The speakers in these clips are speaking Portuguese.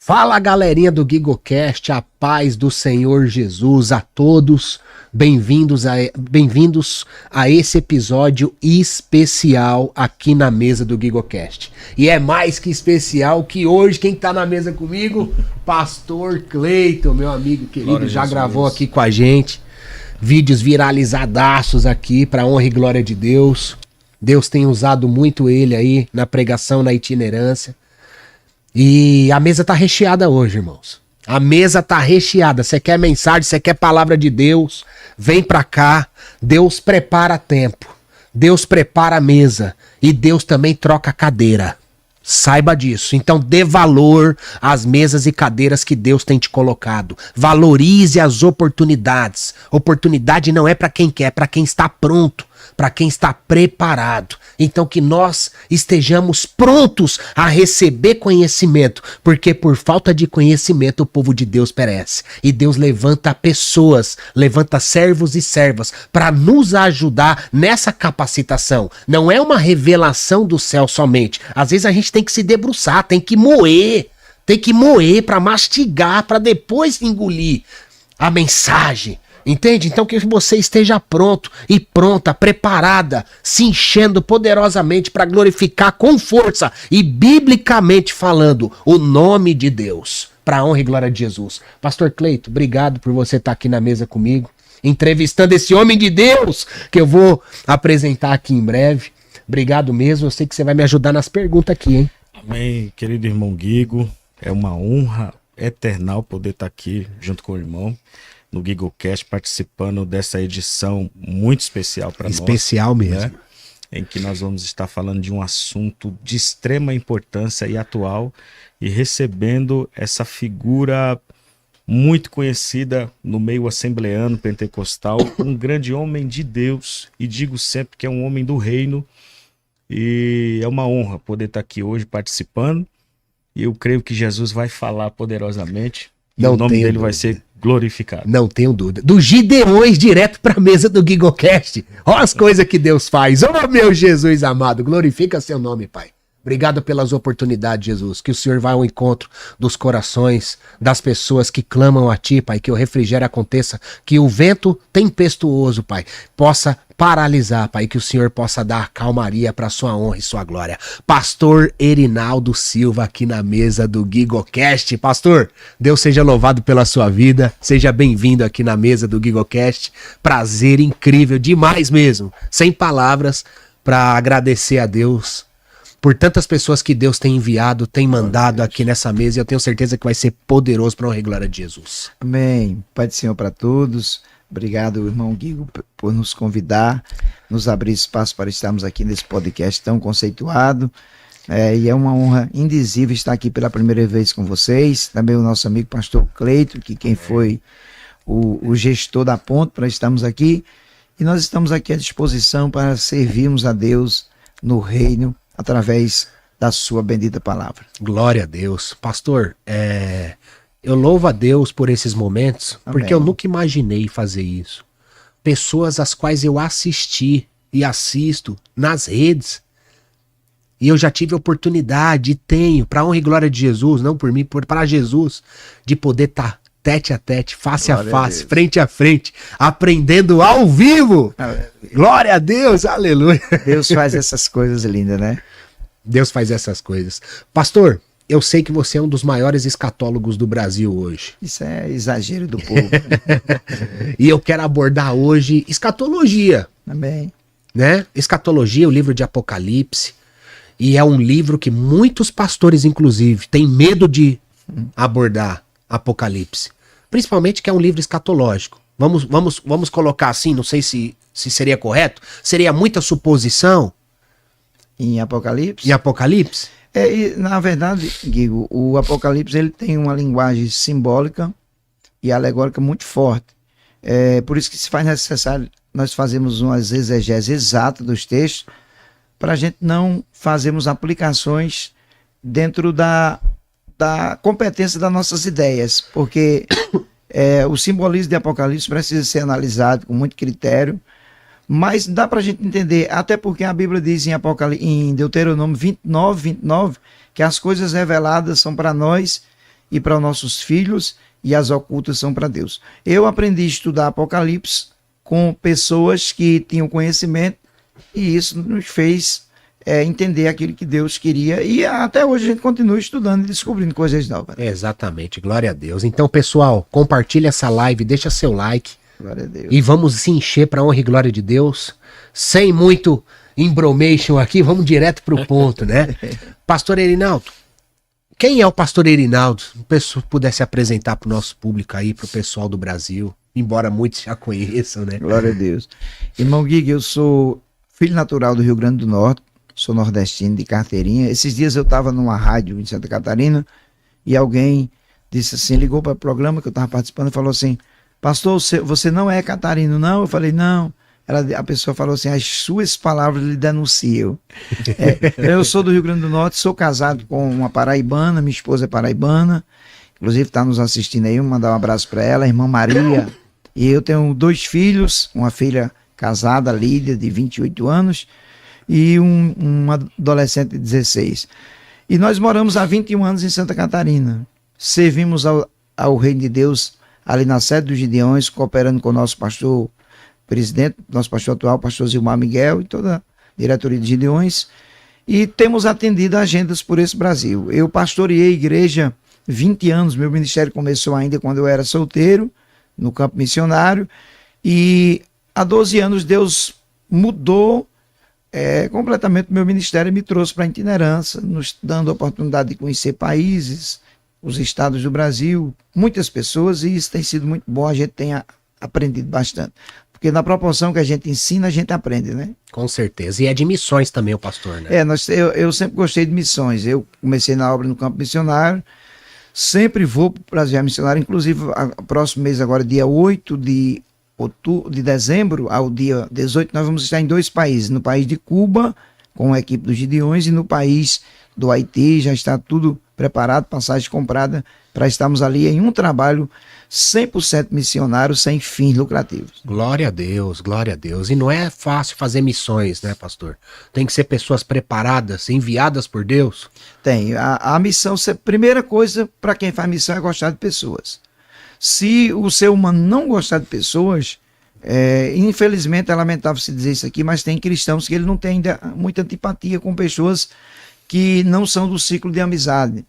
Fala, galerinha do GigoCast, a paz do Senhor Jesus a todos. Bem-vindos a esse episódio especial aqui na mesa do GigoCast. E é mais que especial que hoje quem tá na mesa comigo, Pastor Cleiton, meu amigo querido, glória já gravou aqui com a gente. Vídeos viralizadaços aqui, pra honra e glória de Deus. Deus tem usado muito ele aí na pregação, na itinerância. E a mesa tá recheada hoje, irmãos. A mesa tá recheada. Você quer mensagem, você quer palavra de Deus, vem pra cá. Deus prepara tempo. Deus prepara a mesa. E Deus também troca a cadeira. Saiba disso. Então dê valor às mesas e cadeiras que Deus tem te colocado. Valorize as oportunidades. Oportunidade não é para quem quer, é para quem está pronto, para quem está preparado. Então que nós estejamos prontos a receber conhecimento, porque por falta de conhecimento o povo de Deus perece. E Deus levanta pessoas, levanta servos e servas para nos ajudar nessa capacitação. Não é uma revelação do céu somente. Às vezes a gente tem que se debruçar, tem que moer para mastigar, para depois engolir a mensagem. Entende? Então que você esteja pronto e pronta, preparada, se enchendo poderosamente para glorificar com força e biblicamente falando o nome de Deus, para a honra e glória de Jesus. Pastor Cleiton, obrigado por você estar aqui na mesa comigo, entrevistando esse homem de Deus que eu vou apresentar aqui em breve. Obrigado mesmo, eu sei que você vai me ajudar nas perguntas aqui, hein? Amém, querido irmão Guigo, é uma honra eternal poder estar aqui junto com o irmão no GigoCast, participando dessa edição muito especial para nós. Especial mesmo. Né? Em que nós vamos estar falando de um assunto de extrema importância e atual, e recebendo essa figura muito conhecida no meio assembleano, pentecostal, um grande homem de Deus, e digo sempre que é um homem do reino, e é uma honra poder estar aqui hoje participando, e eu creio que Jesus vai falar poderosamente, e o nome dele vai ser glorificado. Não tenho dúvida. Dos Gideões direto para a mesa do GigoCast. Olha as coisas que Deus faz. Oh, meu Jesus amado, glorifica seu nome, Pai. Obrigado pelas oportunidades, Jesus. Que o Senhor vá ao encontro dos corações, das pessoas que clamam a Ti, Pai. Que o refrigério aconteça. Que o vento tempestuoso, Pai, possa paralisar, Pai. Que o Senhor possa dar calmaria para sua honra e sua glória. Pastor Erinaldo Silva aqui na mesa do GigoCast. Pastor, Deus seja louvado pela sua vida. Seja bem-vindo aqui na mesa do GigoCast. Prazer incrível, demais mesmo. Sem palavras para agradecer a Deus por tantas pessoas que Deus tem enviado, tem mandado aqui nessa mesa, e eu tenho certeza que vai ser poderoso para a honra e glória de Jesus. Amém. Pai do Senhor para todos. Obrigado, irmão Guigo, por nos convidar, nos abrir espaço para estarmos aqui nesse podcast tão conceituado. E é uma honra indizível estar aqui pela primeira vez com vocês. Também o nosso amigo pastor Cleiton, que quem foi o gestor da ponte para estarmos aqui. E nós estamos aqui à disposição para servirmos a Deus no reino, através da sua bendita palavra. Glória a Deus. Pastor, eu louvo a Deus por esses momentos, porque Amém. eu nunca imaginei fazer isso. Pessoas às quais eu assisti e assisto nas redes, e eu já tive oportunidade, e tenho, para honra e glória de Jesus, não por mim, para Jesus, de poder estar tete a tete, face a face, frente a frente, aprendendo ao vivo. Glória a Deus, aleluia. Deus faz essas coisas lindas, né? Deus faz essas coisas. Pastor, eu sei que você é um dos maiores escatólogos do Brasil hoje. Isso é exagero do povo. E eu quero abordar hoje escatologia. Amém. Né? Escatologia, o livro de Apocalipse. E é um livro que muitos pastores, inclusive, têm medo de abordar Apocalipse. Principalmente que é um livro escatológico. Vamos colocar assim, não sei se seria correto. Seria muita suposição. Em Apocalipse? Em Apocalipse? E, na verdade, Guigo, o Apocalipse ele tem uma linguagem simbólica e alegórica muito forte. Por isso que se faz necessário nós fazermos umas exegeses exatas dos textos para a gente não fazermos aplicações dentro da competência das nossas ideias, porque o simbolismo de Apocalipse precisa ser analisado com muito critério, mas dá para a gente entender, até porque a Bíblia diz em Deuteronômio 29, que as coisas reveladas são para nós e para os nossos filhos, e as ocultas são para Deus. Eu aprendi a estudar Apocalipse com pessoas que tinham conhecimento, e isso nos fez entender aquilo que Deus queria, e até hoje a gente continua estudando e descobrindo coisas novas. Exatamente, glória a Deus. Então, pessoal, compartilha essa live, deixa seu like. Glória a Deus. E vamos se encher para a honra e glória de Deus, sem muito embromation aqui, vamos direto para o ponto, né? Pastor Erinaldo, quem é o pastor Erinaldo? Se pudesse apresentar para o nosso público aí, para o pessoal do Brasil, embora muitos já conheçam, né? Glória a Deus. Irmão Gui, eu sou filho natural do Rio Grande do Norte, sou nordestino de carteirinha. Esses dias eu estava numa rádio em Santa Catarina e alguém disse assim, ligou para o programa que eu estava participando e falou assim, pastor, você não é catarino, não? Eu falei, não. A pessoa falou assim, as suas palavras lhe denunciam. Eu sou do Rio Grande do Norte, sou casado com uma paraibana, minha esposa é paraibana, inclusive está nos assistindo aí, vou mandar um abraço para ela, a irmã Maria. E eu tenho 2 filhos, uma filha casada, Lídia, de 28 anos, e uma adolescente de 16. E nós moramos há 21 anos em Santa Catarina. Servimos ao Reino de Deus ali na sede dos Gideões, cooperando com o nosso pastor presidente, nosso pastor atual, pastor Zilmar Miguel, e toda a diretoria de Gideões, e temos atendido agendas por esse Brasil. Eu pastoreei a igreja 20 anos, meu ministério começou ainda quando eu era solteiro, no campo missionário, e há 12 anos Deus mudou completamente o meu ministério e me trouxe para a itinerância, nos dando a oportunidade de conhecer países, os estados do Brasil, muitas pessoas, e isso tem sido muito bom, a gente tem aprendido bastante. Porque na proporção que a gente ensina, a gente aprende, né? Com certeza. E é de missões também o pastor, né? Eu sempre gostei de missões. Eu comecei na obra no campo missionário, sempre vou para o Brasil missionário, inclusive o próximo mês agora, dia 8 de dezembro ao dia 18, nós vamos estar em 2 países, no país de Cuba, com a equipe dos Gideões, e no país do Haiti, já está tudo preparado, passagem comprada, para estarmos ali em um trabalho 100% missionário, sem fins lucrativos. Glória a Deus, glória a Deus. E não é fácil fazer missões, né, pastor? Tem que ser pessoas preparadas, enviadas por Deus. Tem. A missão, primeira coisa para quem faz missão é gostar de pessoas. Se o ser humano não gostar de pessoas, infelizmente é lamentável se dizer isso aqui, mas tem cristãos que ele não tem ainda muita antipatia com pessoas que não são do ciclo de amizade.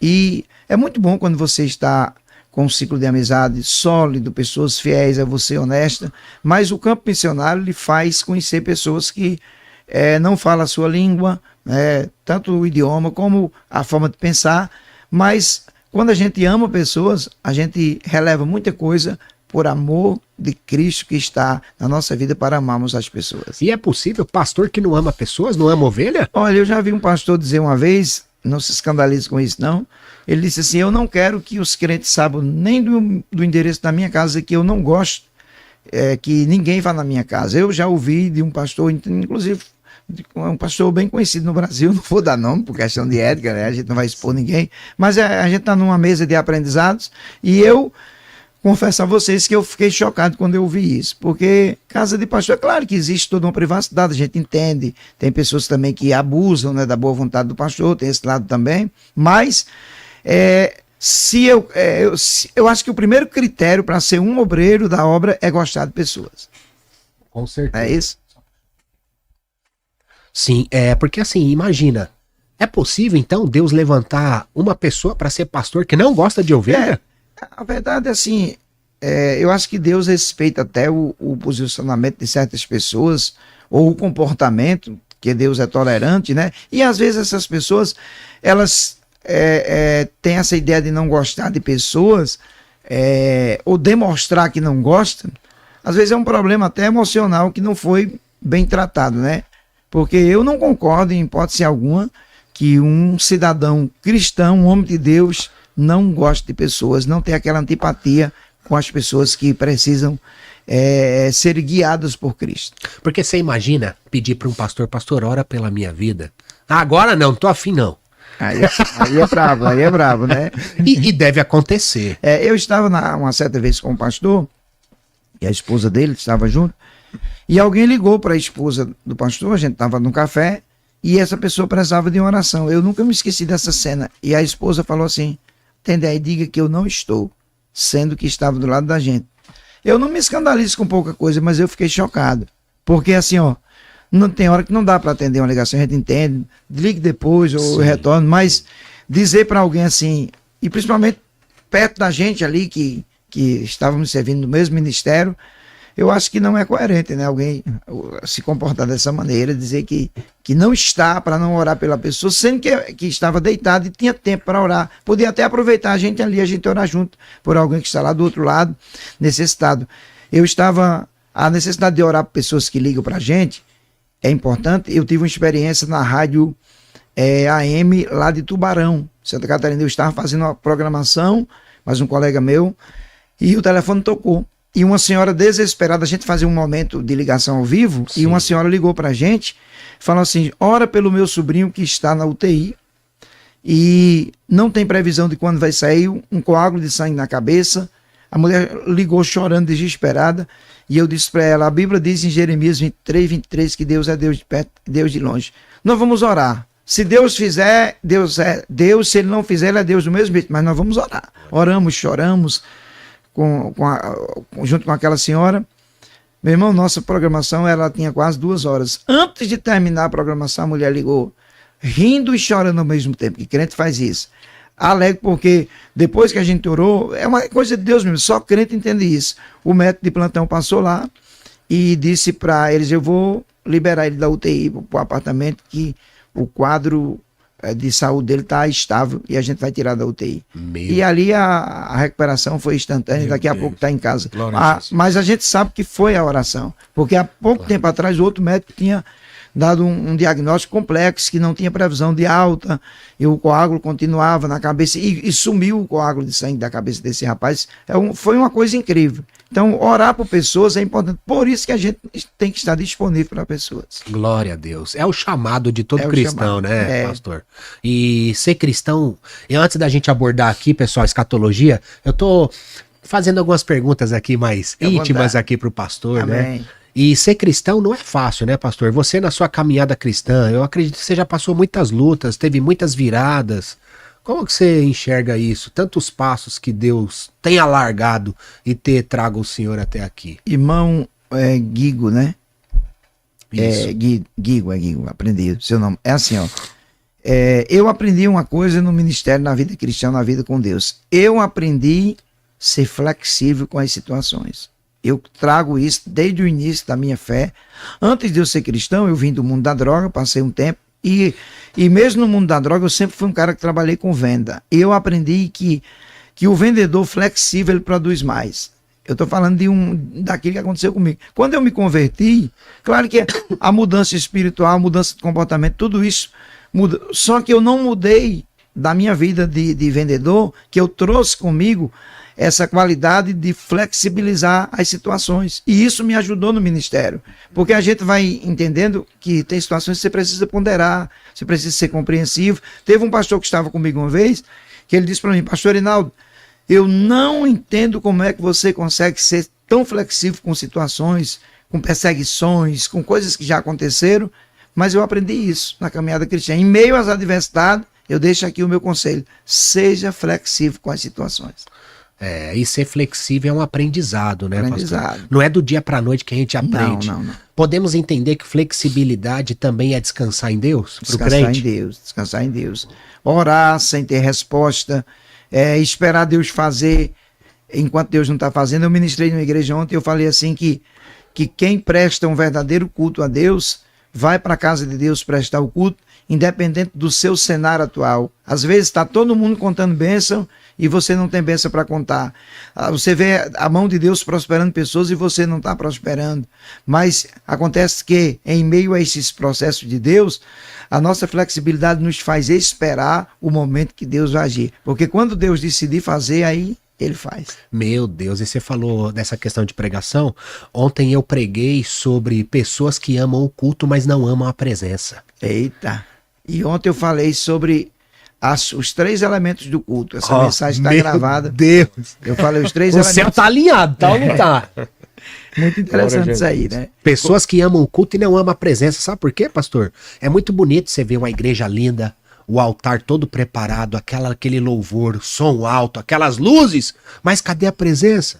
E é muito bom quando você está com um ciclo de amizade sólido, pessoas fiéis a você, honesta, mas o campo missionário lhe faz conhecer pessoas que não falam a sua língua, tanto o idioma como a forma de pensar, mas quando a gente ama pessoas, a gente releva muita coisa por amor de Cristo que está na nossa vida para amarmos as pessoas. E é possível pastor que não ama pessoas, não ama ovelha? Olha, eu já vi um pastor dizer uma vez, não se escandalize com isso não, ele disse assim, eu não quero que os crentes saibam nem do endereço da minha casa, que eu não gosto que ninguém vá na minha casa. Eu já ouvi de um pastor, inclusive um pastor bem conhecido no Brasil, não vou dar nome por questão de ética, né? A gente não vai expor ninguém, mas a gente está numa mesa de aprendizados, e eu confesso a vocês que eu fiquei chocado quando eu ouvi isso, porque casa de pastor, é claro que existe toda uma privacidade, a gente entende, tem pessoas também que abusam, né, da boa vontade do pastor, tem esse lado também, mas eu acho que o primeiro critério para ser um obreiro da obra é gostar de pessoas. Com certeza. É isso? Sim, porque assim, imagina, é possível então Deus levantar uma pessoa para ser pastor que não gosta de ovelha? A verdade é assim, eu acho que Deus respeita até o posicionamento de certas pessoas, ou o comportamento, que Deus é tolerante, né? E às vezes essas pessoas, elas têm essa ideia de não gostar de pessoas, ou demonstrar que não gostam. Às vezes é um problema até emocional que não foi bem tratado, né? Porque eu não concordo, em hipótese alguma, que um cidadão cristão, um homem de Deus, não gosta de pessoas, não tem aquela antipatia com as pessoas que precisam ser guiadas por Cristo. Porque você imagina pedir para um pastor, ora pela minha vida. Agora não, tô afim não. Aí é bravo, né? E deve acontecer. Eu estava uma certa vez com um pastor, e a esposa dele estava junto, e alguém ligou para a esposa do pastor, a gente estava no café, e essa pessoa precisava de uma oração. Eu nunca me esqueci dessa cena. E a esposa falou assim, atender aí, diga que eu não estou, sendo que estava do lado da gente. Eu não me escandalizo com pouca coisa, mas eu fiquei chocado. Porque assim, ó, não tem hora que não dá para atender uma ligação, a gente entende, ligue depois ou retorno, mas dizer para alguém assim, e principalmente perto da gente ali que estávamos servindo no mesmo ministério, eu acho que não é coerente, né? Alguém se comportar dessa maneira, dizer que não está para não orar pela pessoa, sendo que estava deitado e tinha tempo para orar. Podia até aproveitar a gente ali, a gente orar junto por alguém que está lá do outro lado, necessitado. A necessidade de orar por pessoas que ligam para a gente é importante. Eu tive uma experiência na rádio AM lá de Tubarão, Santa Catarina. Eu estava fazendo uma programação, mas um colega meu, e o telefone tocou. E uma senhora desesperada, a gente fazia um momento de ligação ao vivo, sim, e uma senhora ligou pra gente, falou assim, ora pelo meu sobrinho que está na UTI e não tem previsão de quando vai sair, um coágulo de sangue na cabeça. A mulher ligou chorando, desesperada, e eu disse para ela, a Bíblia diz em Jeremias 23, que Deus é Deus de perto, Deus de longe. Nós vamos orar. Se Deus fizer, Deus é Deus, se Ele não fizer, Ele é Deus do mesmo jeito, mas nós vamos orar. Oramos, choramos, junto com aquela senhora. Meu irmão, nossa programação ela tinha quase 2 horas. Antes de terminar a programação, a mulher ligou, rindo e chorando ao mesmo tempo, que crente faz isso. Alegre porque depois que a gente orou, é uma coisa de Deus mesmo, só crente entende isso. O médico de plantão passou lá e disse para eles, eu vou liberar ele da UTI para o apartamento, que o quadro de saúde dele está estável e a gente vai tirar da UTI. E ali a recuperação foi instantânea, daqui a pouco está em casa. Mas a gente sabe que foi a oração, porque há pouco tempo atrás o outro médico tinha dado um diagnóstico complexo, que não tinha previsão de alta, e o coágulo continuava na cabeça, e sumiu o coágulo de sangue da cabeça desse rapaz. Foi uma coisa incrível. Então, orar por pessoas é importante. Por isso que a gente tem que estar disponível para pessoas. Glória a Deus. É o chamado de todo cristão, né, pastor? E ser cristão, e antes da gente abordar aqui, pessoal, escatologia, eu tô fazendo algumas perguntas aqui mais íntimas aqui pro pastor, amém, né? E ser cristão não é fácil, né, pastor? Você na sua caminhada cristã, eu acredito que você já passou muitas lutas, teve muitas viradas. Como que você enxerga isso? Tantos passos que Deus tem alargado e ter trago o Senhor até aqui. Irmão Guigo, né? Isso. Guigo, aprendi o seu nome. É assim, ó. Eu aprendi uma coisa no ministério, na vida cristã, na vida com Deus. Eu aprendi a ser flexível com as situações. Eu trago isso desde o início da minha fé. Antes de eu ser cristão, eu vim do mundo da droga, passei um tempo. E mesmo no mundo da droga, eu sempre fui um cara que trabalhei com venda. E eu aprendi que o vendedor flexível, ele produz mais. Eu estou falando daquilo que aconteceu comigo. Quando eu me converti, claro que a mudança espiritual, a mudança de comportamento, tudo isso muda. Só que eu não mudei da minha vida de vendedor, que eu trouxe comigo essa qualidade de flexibilizar as situações. E isso me ajudou no ministério. Porque a gente vai entendendo que tem situações que você precisa ponderar, você precisa ser compreensivo. Teve um pastor que estava comigo uma vez, que ele disse para mim, pastor Rinaldo, eu não entendo como é que você consegue ser tão flexível com situações, com perseguições, com coisas que já aconteceram, mas eu aprendi isso na caminhada cristã. Em meio às adversidades, eu deixo aqui o meu conselho, seja flexível com as situações. E ser flexível é um aprendizado, né, pastor? Não é do dia para a noite que a gente aprende. Não. Podemos entender que flexibilidade também é descansar em Deus? Descansar em Deus. Orar sem ter resposta, esperar Deus fazer enquanto Deus não está fazendo. Eu ministrei numa igreja ontem, eu falei assim que quem presta um verdadeiro culto a Deus, vai para a casa de Deus prestar o culto, independente do seu cenário atual. Às vezes está todo mundo contando bênção e você não tem bênção para contar. Você vê a mão de Deus prosperando pessoas e você não está prosperando. Mas acontece que, em meio a esses processos de Deus, a nossa flexibilidade nos faz esperar o momento que Deus vai agir. Porque quando Deus decidir fazer, aí Ele faz. Meu Deus, e você falou dessa questão de pregação. Ontem eu preguei sobre pessoas que amam o culto, mas não amam a presença. Eita! E ontem eu falei sobre os 3 elementos do culto. Essa mensagem está gravada. Meu Deus! Eu falei os 3 elementos. O céu está alinhado, tá ou não tá? Muito interessante isso aí, né? Pessoas que amam o culto e não amam a presença. Sabe por quê, pastor? É muito bonito você ver uma igreja linda, o altar todo preparado, aquele louvor, som alto, aquelas luzes, mas cadê a presença?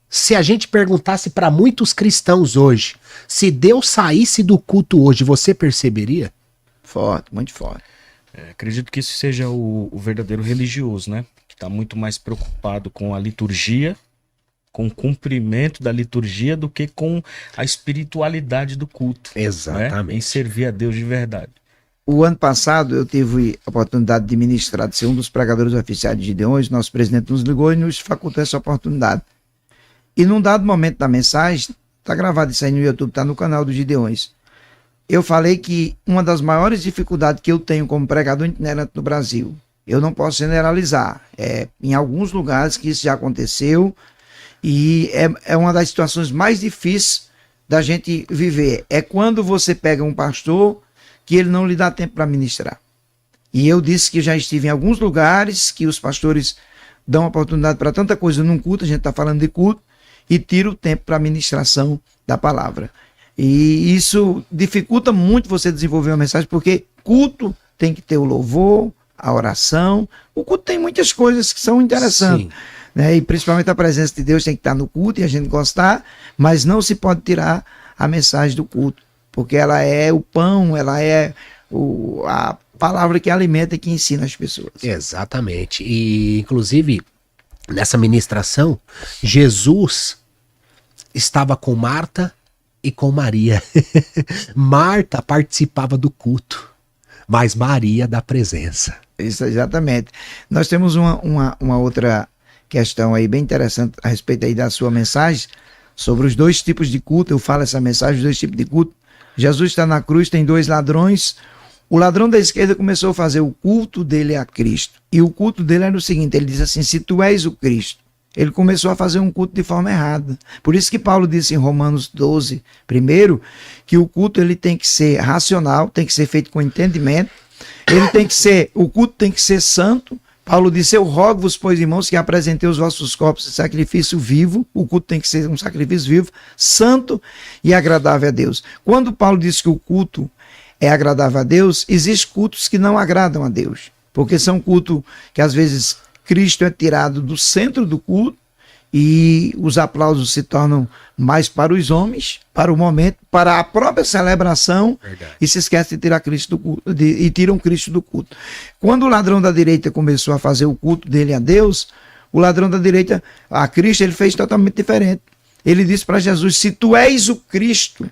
Se a gente perguntasse para muitos cristãos hoje, se Deus saísse do culto hoje, você perceberia? Forte, muito forte. Acredito que isso seja o verdadeiro religioso, né? Que está muito mais preocupado com a liturgia, com o cumprimento da liturgia, do que com a espiritualidade do culto. Exatamente. Né? Em servir a Deus de verdade. O ano passado eu tive a oportunidade de ministrar, de ser um dos pregadores oficiais de Gideões. Nosso presidente nos ligou e nos facultou essa oportunidade. E num dado momento da mensagem, está gravado isso aí no YouTube, está no canal dos Gideões, eu falei que uma das maiores dificuldades que eu tenho como pregador itinerante no Brasil, eu não posso generalizar, em alguns lugares que isso já aconteceu, e é uma das situações mais difíceis da gente viver. É quando você pega um pastor que ele não lhe dá tempo para ministrar. E eu disse que já estive em alguns lugares que os pastores dão oportunidade para tanta coisa num culto, a gente está falando de culto, e tira o tempo para a ministração da palavra. E isso dificulta muito você desenvolver uma mensagem, porque culto tem que ter o louvor, a oração. O culto tem muitas coisas que são interessantes. Né? E principalmente a presença de Deus tem que estar no culto e a gente gostar, mas não se pode tirar a mensagem do culto, porque ela é o pão, ela é a palavra que alimenta e que ensina as pessoas. Exatamente. E, inclusive, nessa ministração, Jesus estava com Marta e com Maria. Marta participava do culto, mas Maria da presença. Isso, exatamente. Nós temos uma outra questão aí bem interessante a respeito aí da sua mensagem, sobre os dois tipos de culto. Eu falo essa mensagem, os dois tipos de culto. Jesus está na cruz, tem dois ladrões. O ladrão da esquerda começou a fazer o culto dele a Cristo. E o culto dele era o seguinte, ele diz assim, se tu és o Cristo. Ele começou a fazer um culto de forma errada. Por isso que Paulo disse em Romanos 12, primeiro, que o culto ele tem que ser racional, tem que ser feito com entendimento. O culto tem que ser santo. Paulo disse, eu rogo-vos, pois, irmãos, que apresentei os vossos corpos em sacrifício vivo. O culto tem que ser um sacrifício vivo, santo e agradável a Deus. Quando Paulo diz que o culto é agradável a Deus, existem cultos que não agradam a Deus. Porque são cultos que, às vezes, Cristo é tirado do centro do culto e os aplausos se tornam mais para os homens, para o momento, para a própria celebração. Verdade. E se esquece de tirar Cristo do culto, e tiram Cristo do culto. Quando o ladrão da direita começou a fazer o culto dele a Deus, o ladrão da direita, a Cristo, ele fez totalmente diferente. Ele disse para Jesus, se tu és o Cristo,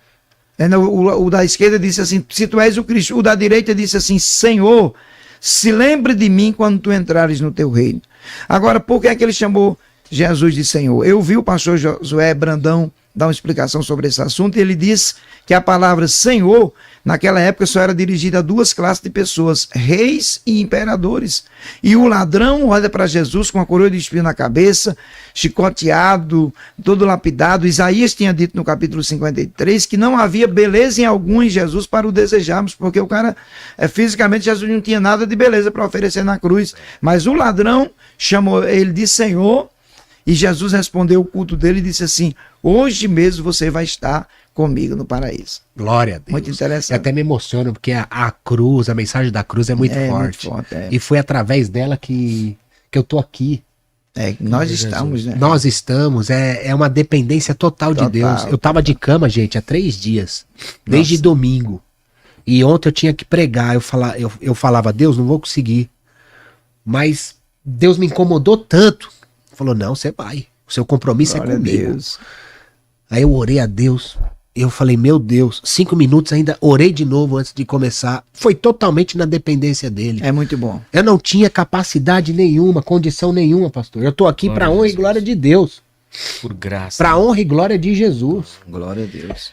o da esquerda disse assim, se tu és o Cristo, o da direita disse assim, Senhor, se lembre de mim quando tu entrares no teu reino. Agora, por que é que ele chamou Jesus de Senhor? Eu vi o pastor Josué Brandão dar uma explicação sobre esse assunto e ele disse que a palavra Senhor, naquela época, só era dirigida a duas classes de pessoas, reis e imperadores. E o ladrão olha para Jesus com a coroa de espinho na cabeça, chicoteado, todo lapidado. Isaías tinha dito no capítulo 53 que não havia beleza em algum em Jesus para o desejarmos, porque o cara, fisicamente, Jesus não tinha nada de beleza para oferecer na cruz. Mas o ladrão chamou ele de Senhor. E Jesus respondeu o culto dele e disse assim, hoje mesmo você vai estar comigo no paraíso. Glória a Deus. Muito interessante. Eu até me emociono, porque a cruz, a mensagem da cruz é muito forte. Muito forte. E foi através dela que eu tô aqui. Nós estamos, né? Nós estamos, é uma dependência total de Deus. Eu tava de cama, gente, há 3 dias, desde domingo. E ontem eu tinha que pregar, eu falava, Deus, não vou conseguir. Mas Deus me incomodou tanto. Falou, não, você vai. O seu compromisso Glória é comigo. a Deus. Aí eu orei a Deus. Eu falei, meu Deus, 5 minutos ainda, orei de novo antes de começar. Foi totalmente na dependência dele. É muito bom. Eu não tinha capacidade nenhuma, condição nenhuma, pastor. Eu tô aqui para honra e glória de Deus. Por graça. Para honra e glória de Jesus. Glória a Deus.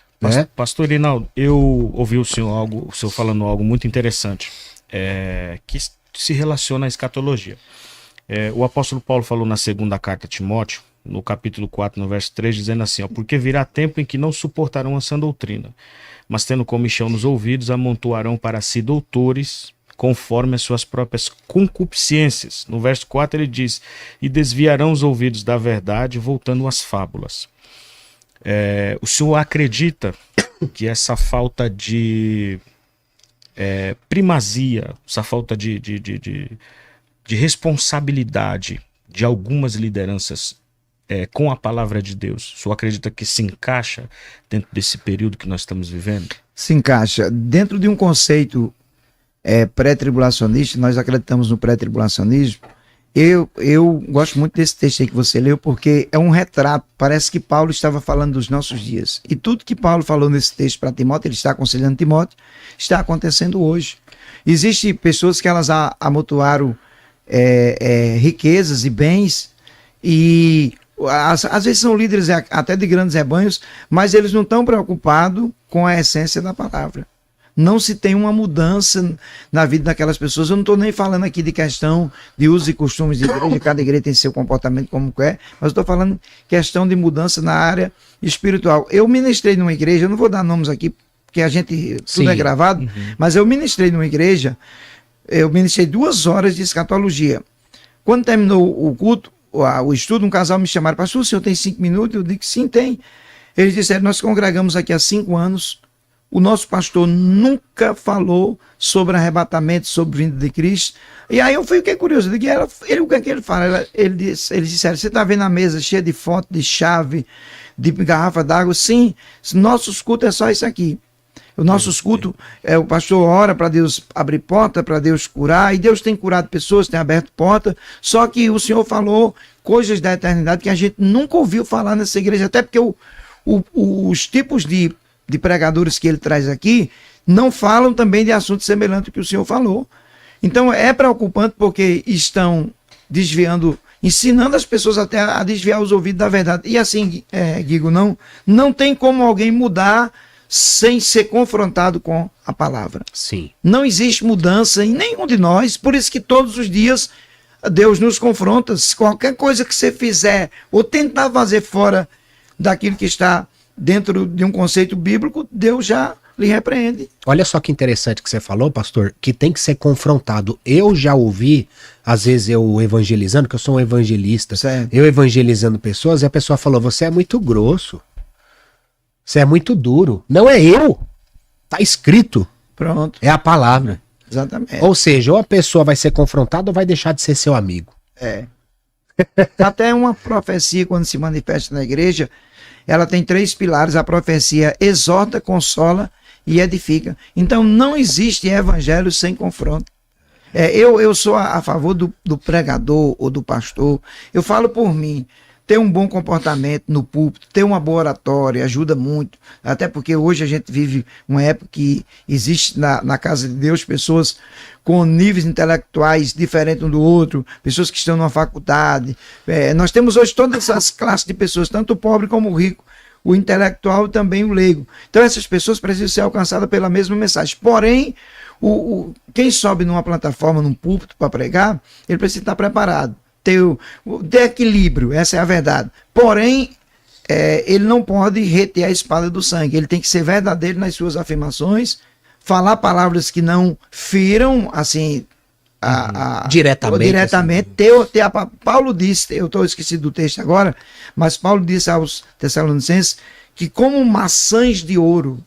Pastor Irinaldo, eu ouvi o senhor falando algo muito interessante, que se relaciona à escatologia. O apóstolo Paulo falou na segunda carta a Timóteo, no capítulo 4, no verso 3, dizendo assim, porque virá tempo em que não suportarão a sã doutrina, mas tendo comichão nos ouvidos, amontoarão para si doutores, conforme as suas próprias concupiscências. No verso 4 ele diz, e desviarão os ouvidos da verdade, voltando às fábulas. O senhor acredita que essa falta de primazia, essa falta de responsabilidade de algumas lideranças com a palavra de Deus, o senhor acredita que se encaixa dentro desse período que nós estamos vivendo? Se encaixa dentro de um conceito pré-tribulacionista. Nós acreditamos no pré-tribulacionismo. Eu gosto muito desse texto aí que você leu, porque é um retrato. Parece que Paulo estava falando dos nossos dias. E tudo que Paulo falou nesse texto para Timóteo, ele está aconselhando Timóteo, está acontecendo hoje. Existem pessoas que elas amontoaram riquezas e bens, e às vezes são líderes até de grandes rebanhos, mas eles não estão preocupados com a essência da palavra. Não se tem uma mudança na vida daquelas pessoas. Eu não estou nem falando aqui de questão de usos e costumes de igreja, cada igreja tem seu comportamento como quer, mas estou falando questão de mudança na área espiritual. Eu ministrei numa igreja, eu não vou dar nomes aqui, porque tudo é gravado, mas eu ministrei numa igreja, eu ministrei 2 horas de escatologia. Quando terminou o culto, o estudo, um casal me chamaram: pastor, o senhor tem 5 minutos? Eu digo: sim, tem. Eles disseram: nós congregamos aqui há 5 anos, o nosso pastor nunca falou sobre arrebatamento, sobre vinda de Cristo. E aí eu fiquei curioso, eu digo: o que é que ele fala? Eles disseram: você está vendo a mesa cheia de foto, de chave, de garrafa d'água? Sim, nossos cultos é só isso aqui. O nosso culto, o pastor ora para Deus abrir porta, para Deus curar, e Deus tem curado pessoas, tem aberto porta, só que o Senhor falou coisas da eternidade que a gente nunca ouviu falar nessa igreja, até porque os tipos de pregadores que ele traz aqui não falam também de assuntos semelhantes ao que o Senhor falou. Então é preocupante, porque estão desviando, ensinando as pessoas até a desviar os ouvidos da verdade. E assim, Guigo, não tem como alguém mudar sem ser confrontado com a palavra. Sim. Não existe mudança em nenhum de nós, por isso que todos os dias Deus nos confronta. Se qualquer coisa que você fizer ou tentar fazer fora daquilo que está dentro de um conceito bíblico, Deus já lhe repreende. Olha só que interessante que você falou, pastor, que tem que ser confrontado. Eu já ouvi, às vezes eu evangelizando, que eu sou um evangelista, Certo. eu evangelizando pessoas, e a pessoa falou: você é muito grosso, você é muito duro. Não é eu, tá escrito, Pronto, é a palavra. exatamente. Ou seja, ou a pessoa vai ser confrontada ou vai deixar de ser seu amigo. Até uma profecia, quando se manifesta na igreja, ela tem 3 pilares. A profecia exorta, consola e edifica. Então não existe evangelho sem confronto. Eu sou a favor do pregador ou do pastor. Eu falo por mim. Ter um bom comportamento no púlpito, ter uma boa oratória, ajuda muito. Até porque hoje a gente vive uma época que existe na casa de Deus pessoas com níveis intelectuais diferentes um do outro, pessoas que estão numa faculdade. Nós temos hoje todas essas classes de pessoas, tanto o pobre como o rico, o intelectual e também o leigo. Então essas pessoas precisam ser alcançadas pela mesma mensagem. Porém, quem sobe numa plataforma, num púlpito para pregar, ele precisa estar preparado. Ter equilíbrio, essa é a verdade. Porém, ele não pode reter a espada do sangue. Ele tem que ser verdadeiro nas suas afirmações, falar palavras que não firam, assim, diretamente. Assim. Paulo disse, eu estou esquecido do texto agora, mas Paulo disse aos Tessalonicenses que como maçãs de ouro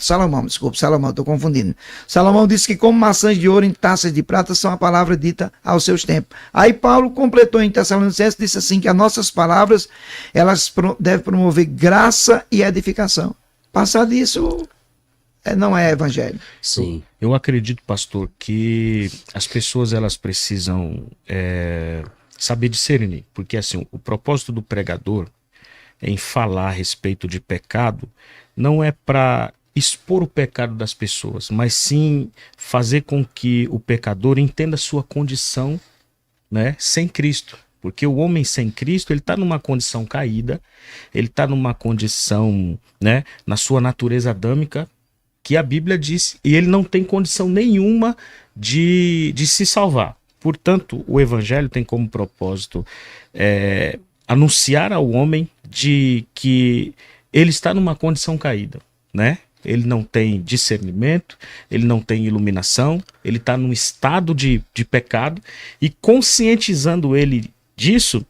Salomão, estou confundindo. Salomão disse que como maçãs de ouro em taças de prata são a palavra dita aos seus tempos. Aí Paulo completou em Tessalonicenses, disse assim, que as nossas palavras, elas devem promover graça e edificação. Passar disso não é evangelho. Sim. Eu acredito, pastor, que as pessoas elas precisam saber discernir, porque assim, o propósito do pregador em falar a respeito de pecado não é para expor o pecado das pessoas, mas sim fazer com que o pecador entenda sua condição, né, sem Cristo. Porque o homem sem Cristo, ele está numa condição caída, ele está numa condição, né, na sua natureza adâmica, que a Bíblia diz, e ele não tem condição nenhuma de se salvar. Portanto, o Evangelho tem como propósito anunciar ao homem de que ele está numa condição caída, né? Ele não tem discernimento, ele não tem iluminação, ele está num estado de pecado, e conscientizando ele disso,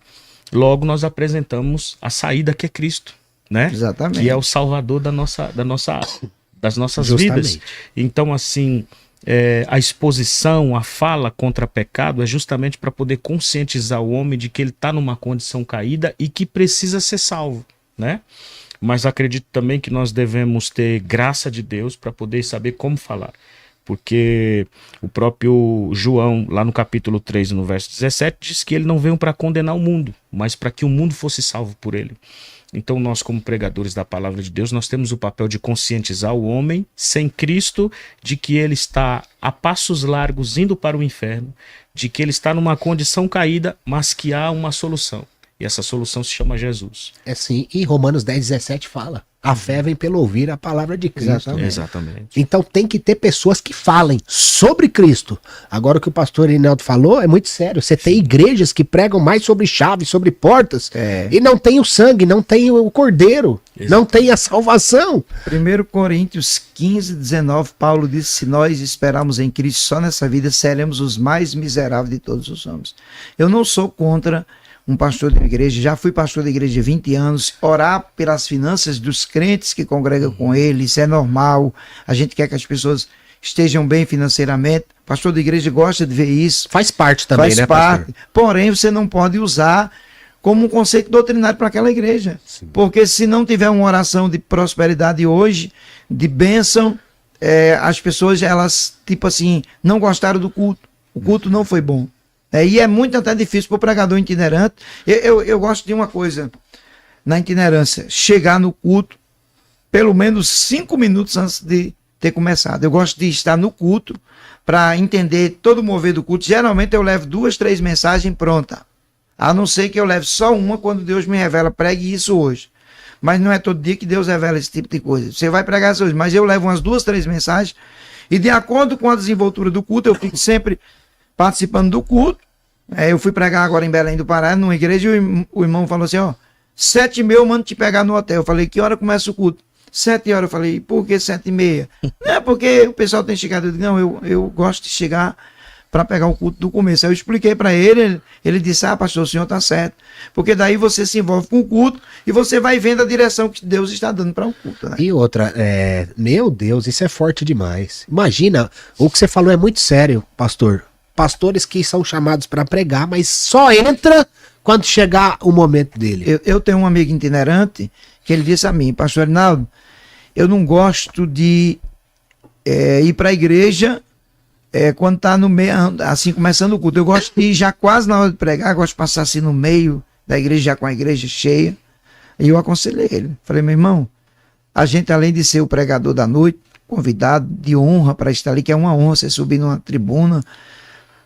logo nós apresentamos a saída, que é Cristo, né? Exatamente. Que é o Salvador da das nossas Justamente. vidas. Então, assim, a exposição, a fala contra pecado é justamente para poder conscientizar o homem de que ele está numa condição caída e que precisa ser salvo, né? Mas acredito também que nós devemos ter graça de Deus para poder saber como falar. Porque o próprio João, lá no capítulo 3, no verso 17, diz que ele não veio para condenar o mundo, mas para que o mundo fosse salvo por ele. Então nós, como pregadores da palavra de Deus, nós temos o papel de conscientizar o homem sem Cristo de que ele está a passos largos indo para o inferno, de que ele está numa condição caída, mas que há uma solução. E essa solução se chama Jesus. É sim, e Romanos 10:17 fala: a fé vem pelo ouvir a palavra de Cristo. Exatamente. Então tem que ter pessoas que falem sobre Cristo. Agora o que o pastor Reinaldo falou é muito sério. Você tem igrejas que pregam mais sobre chaves, sobre portas, e não tem o sangue, não tem o cordeiro, não tem a salvação. 1 Coríntios 15:19, Paulo disse: se nós esperarmos em Cristo só nessa vida, seremos os mais miseráveis de todos os homens. Eu não sou contra um pastor de igreja, já fui pastor de igreja há 20 anos, orar pelas finanças dos crentes que congregam com ele, isso é normal, a gente quer que as pessoas estejam bem financeiramente, pastor de igreja gosta de ver isso. Faz parte também, faz né, parte. pastor? Porém, você não pode usar como um conceito doutrinário para aquela igreja, porque se não tiver uma oração de prosperidade hoje, de bênção, as pessoas, elas, tipo assim, não gostaram do culto, o culto não foi bom. E é muito até difícil para o pregador itinerante. Eu gosto de uma coisa na itinerância: chegar no culto pelo menos 5 minutos antes de ter começado. Eu gosto de estar no culto para entender todo o mover do culto. Geralmente eu levo 2, 3 mensagens prontas, a não ser que eu leve só uma quando Deus me revela: pregue isso hoje. Mas não é todo dia que Deus revela esse tipo de coisa. Você vai pregar isso hoje, mas eu levo umas 2, 3 mensagens e, de acordo com a desenvoltura do culto, eu fico sempre participando do culto. Eu fui pregar agora em Belém do Pará, numa igreja, e o irmão falou assim: 7h30 eu mando te pegar no hotel. Eu falei: que hora começa o culto? 7h. Eu falei: por que 7h30? Não é porque o pessoal tem chegado. Eu disse: não, eu gosto de chegar para pegar o culto do começo. Aí eu expliquei para ele, ele disse: pastor, o senhor está certo. Porque daí você se envolve com o culto e você vai vendo a direção que Deus está dando para o culto, né? E outra, meu Deus, isso é forte demais. Imagina, o que você falou é muito sério, pastor. Pastores que são chamados para pregar, mas só entra quando chegar o momento dele. Eu tenho um amigo itinerante que ele disse a mim: pastor Reinaldo, eu não gosto de ir para a igreja quando está no meio, assim, começando o culto. Eu gosto de ir já quase na hora de pregar, gosto de passar assim no meio da igreja, já com a igreja cheia. E eu aconselhei ele. Falei: meu irmão, a gente, além de ser o pregador da noite, convidado de honra para estar ali, que é uma honra você subir numa tribuna,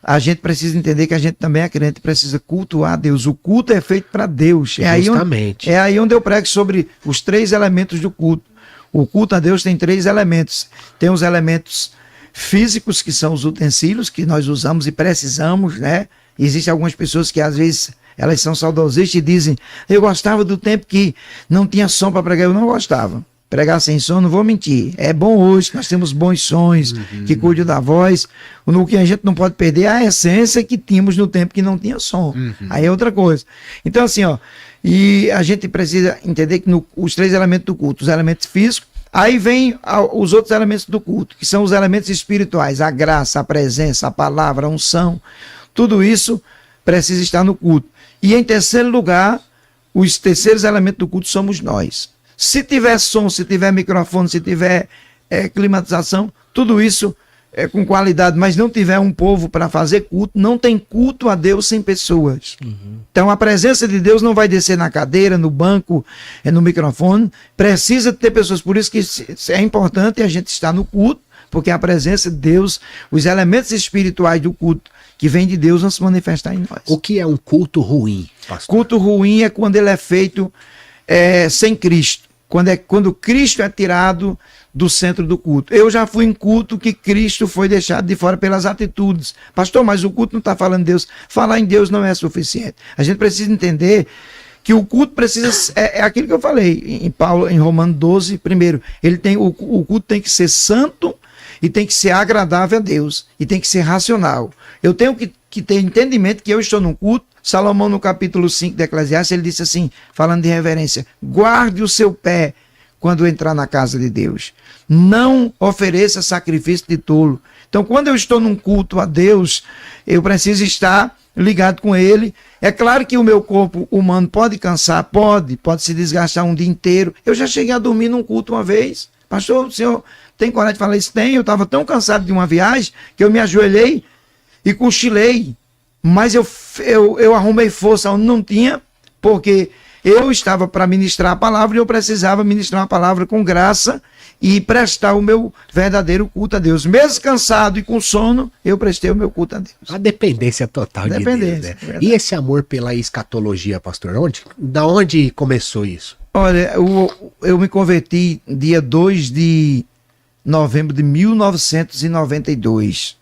a gente precisa entender que a gente também é crente, precisa cultuar a Deus. O culto é feito para Deus. Justamente. É aí onde eu prego sobre os 3 elementos do culto. O culto a Deus tem 3 elementos. Tem os elementos físicos, que são os utensílios que nós usamos e precisamos, né? Existem algumas pessoas que às vezes elas são saudosistas e dizem: eu gostava do tempo que não tinha som para pregar. Eu não gostava. Pregar sem som, não vou mentir. É bom hoje, nós temos bons sons que cuidam da voz. O que a gente não pode perder é a essência que tínhamos no tempo que não tinha som. Aí é outra coisa. Então, assim, e a gente precisa entender que os 3 elementos do culto, os elementos físicos, aí vem os outros elementos do culto, que são os elementos espirituais: a graça, a presença, a palavra, a unção. Tudo isso precisa estar no culto. E em terceiro lugar, os terceiros elementos do culto somos nós. Se tiver som, se tiver microfone, se tiver climatização, tudo isso é com qualidade, mas não tiver um povo para fazer culto, não tem culto a Deus sem pessoas. Então a presença de Deus não vai descer na cadeira, no banco, no microfone. Precisa ter pessoas. Por isso que é importante a gente estar no culto, porque a presença de Deus, os elementos espirituais do culto que vem de Deus, vão se manifestar em nós. O que é um culto ruim, pastor? Culto ruim é quando ele é feito sem Cristo. Quando Cristo é tirado do centro do culto. Eu já fui em culto que Cristo foi deixado de fora pelas atitudes. Pastor, mas o culto não está falando de Deus. Falar em Deus não é suficiente. A gente precisa entender que o culto precisa... É aquilo que eu falei em Romanos 12, primeiro. O culto tem que ser santo e tem que ser agradável a Deus. E tem que ser racional. Eu tenho que ter entendimento que eu estou num culto. Salomão, no capítulo 5 de Eclesiastes, ele disse assim, falando de reverência: guarde o seu pé quando entrar na casa de Deus. Não ofereça sacrifício de tolo. Então, quando eu estou num culto a Deus, eu preciso estar ligado com Ele. É claro que o meu corpo humano pode cansar, pode se desgastar um dia inteiro. Eu já cheguei a dormir num culto uma vez. Pastor, o senhor tem coragem de falar isso? Tem. Eu estava tão cansado de uma viagem que eu me ajoelhei e cochilei. Mas eu arrumei força onde não tinha, porque eu estava para ministrar a palavra e eu precisava ministrar a palavra com graça e prestar o meu verdadeiro culto a Deus. Mesmo cansado e com sono, eu prestei o meu culto a Deus. A dependência total de Deus, né? E esse amor pela escatologia, pastor? Da onde começou isso? Olha, eu me converti dia 2 de novembro de 1992.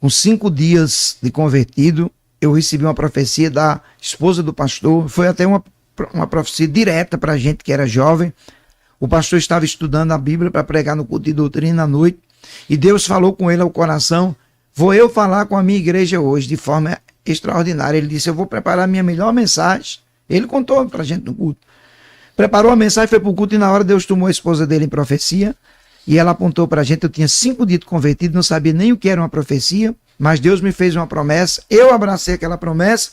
Com 5 dias de convertido, eu recebi uma profecia da esposa do pastor. Foi até uma profecia direta para a gente que era jovem. O pastor estava estudando a Bíblia para pregar no culto de doutrina à noite. E Deus falou com ele ao coração: vou eu falar com a minha igreja hoje de forma extraordinária. Ele disse: eu vou preparar a minha melhor mensagem. Ele contou para a gente no culto. Preparou a mensagem, foi para o culto e na hora Deus tomou a esposa dele em profecia. E ela apontou para a gente. Eu tinha 5 dias de convertido, não sabia nem o que era uma profecia. Mas Deus me fez uma promessa. Eu abracei aquela promessa.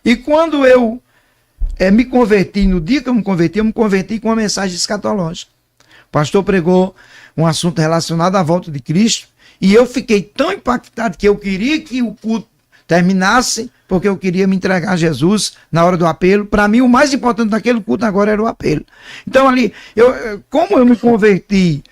E quando eu me converti, no dia que eu me converti com uma mensagem escatológica. O pastor pregou um assunto relacionado à volta de Cristo, e eu fiquei tão impactado que eu queria que o culto terminasse, porque eu queria me entregar a Jesus na hora do apelo. Para mim, o mais importante daquele culto agora era o apelo. Então, ali, como eu me converti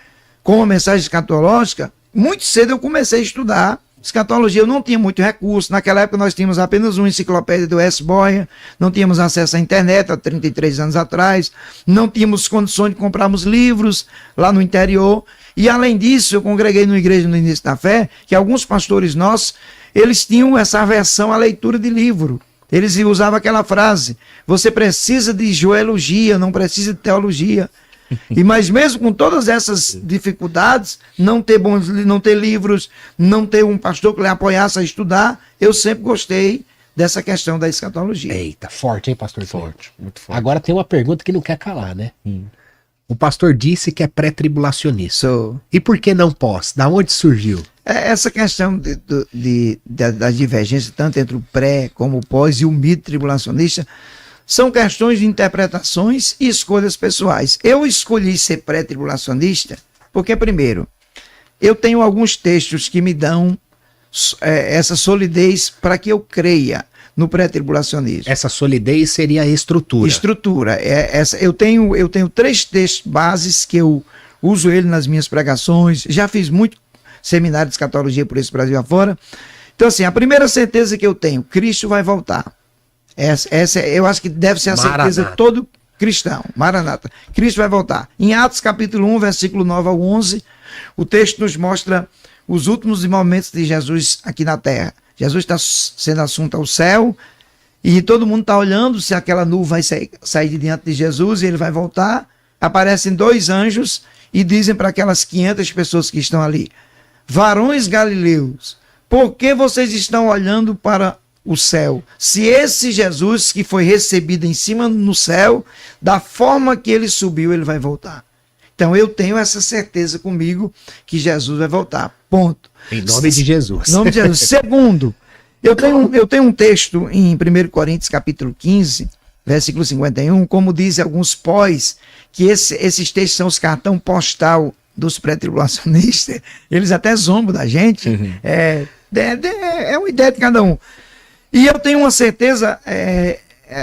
com uma mensagem escatológica, muito cedo eu comecei a estudar escatologia. Eu não tinha muito recurso. Naquela época nós tínhamos apenas uma enciclopédia do S. Boyer, não tínhamos acesso à internet há 33 anos atrás, não tínhamos condições de comprarmos livros lá no interior. E além disso, eu congreguei numa igreja no início da fé, que alguns pastores nossos, eles tinham essa aversão à leitura de livro. Eles usavam aquela frase: você precisa de geologia, não precisa de teologia. Mas mesmo com todas essas dificuldades, não ter livros, não ter um pastor que lhe apoiasse a estudar, eu sempre gostei dessa questão da escatologia. Eita, forte, hein, pastor? Forte, muito forte. Agora tem uma pergunta que não quer calar, né? O pastor disse que é pré-tribulacionista. E por que não pós? Da onde surgiu? Essa questão da divergência, tanto entre o pré como o pós e o mid-tribulacionista, são questões de interpretações e escolhas pessoais. Eu escolhi ser pré-tribulacionista porque, primeiro, eu tenho alguns textos que me dão essa solidez para que eu creia no pré-tribulacionismo. Essa solidez seria a estrutura. Estrutura. Eu tenho 3 textos bases que eu uso ele nas minhas pregações. Já fiz muito seminário de escatologia por esse Brasil afora. Então, assim, a primeira certeza que eu tenho: Cristo vai voltar. Essa eu acho que deve ser a certeza de todo cristão. Maranata. Cristo vai voltar. Em Atos capítulo 1, versículo 9 ao 11, o texto nos mostra os últimos momentos de Jesus aqui na terra. Jesus está sendo assunto ao céu e todo mundo está olhando se aquela nuvem vai sair de diante de Jesus e ele vai voltar. Aparecem 2 anjos e dizem para aquelas 500 pessoas que estão ali: varões galileus, por que vocês estão olhando para o céu? Se esse Jesus que foi recebido em cima no céu, da forma que ele subiu, ele vai voltar. Então eu tenho essa certeza comigo que Jesus vai voltar. Ponto. Em nome de Jesus. Em nome de Jesus. Segundo, eu tenho um texto em 1 Coríntios capítulo 15, versículo 51, como dizem alguns pós, que esses textos são os cartão postal dos pré-tribulacionistas. Eles até zombam da gente. É uma ideia de cada um. E eu tenho uma certeza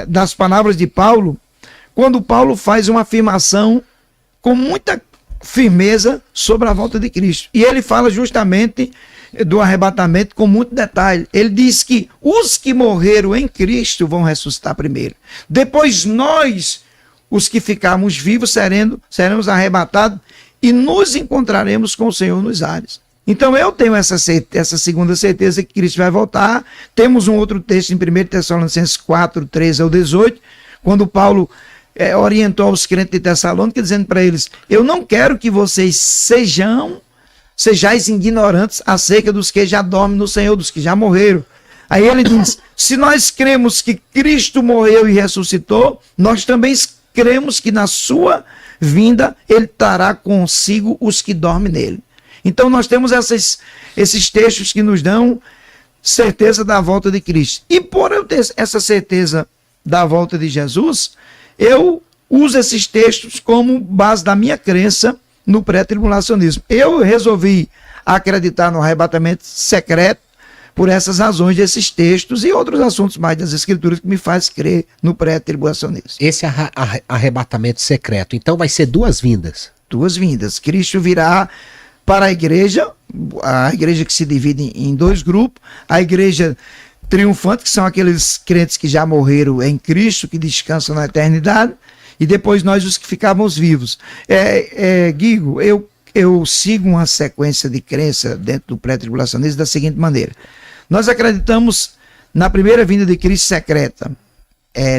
das palavras de Paulo, quando Paulo faz uma afirmação com muita firmeza sobre a volta de Cristo. E ele fala justamente do arrebatamento com muito detalhe. Ele diz que os que morreram em Cristo vão ressuscitar primeiro. Depois nós, os que ficarmos vivos, seremos arrebatados e nos encontraremos com o Senhor nos ares. Então eu tenho essa segunda certeza que Cristo vai voltar. Temos um outro texto em 1 Tessalonicenses 4, 13 ao 18, quando Paulo orientou os crentes de Tessalônica, dizendo para eles: eu não quero que vocês sejais ignorantes acerca dos que já dormem no Senhor, dos que já morreram. Aí ele diz: se nós cremos que Cristo morreu e ressuscitou, nós também cremos que na sua vinda ele trará consigo os que dormem nele. Então nós temos esses textos que nos dão certeza da volta de Cristo. E por eu ter essa certeza da volta de Jesus, eu uso esses textos como base da minha crença no pré-tribulacionismo. Eu resolvi acreditar no arrebatamento secreto por essas razões desses textos e outros assuntos mais das Escrituras que me faz crer no pré-tribulacionismo. Esse arrebatamento secreto, então vai ser duas vindas. Duas vindas. Cristo virá para a igreja que se divide em dois grupos, a igreja triunfante, que são aqueles crentes que já morreram em Cristo, que descansam na eternidade, e depois nós os que ficávamos vivos. Guigo, eu sigo uma sequência de crença dentro do pré-tribulacionismo da seguinte maneira. Nós acreditamos na primeira vinda de Cristo secreta.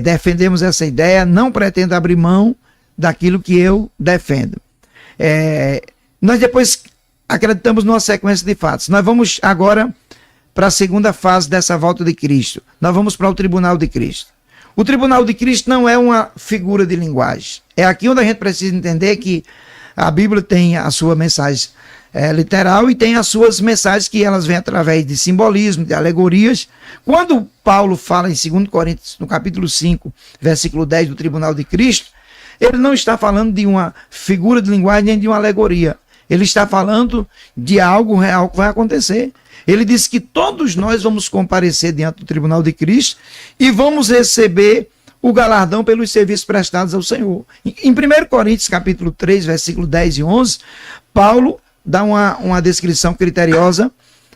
Defendemos essa ideia, não pretendo abrir mão daquilo que eu defendo. Nós depois acreditamos numa sequência de fatos. Nós vamos agora para a segunda fase dessa volta de Cristo. Nós vamos para o tribunal de Cristo. O tribunal de Cristo não é uma figura de linguagem. É aqui onde a gente precisa entender que a Bíblia tem a sua mensagem literal e tem as suas mensagens que elas vêm através de simbolismo, de alegorias. Quando Paulo fala em 2 Coríntios, no capítulo 5, versículo 10 do tribunal de Cristo, ele não está falando de uma figura de linguagem nem de uma alegoria. Ele está falando de algo real que vai acontecer. Ele diz que todos nós vamos comparecer diante do tribunal de Cristo e vamos receber o galardão pelos serviços prestados ao Senhor. Em 1 Coríntios, capítulo 3, versículo 10 e 11, Paulo dá uma descrição criteriosa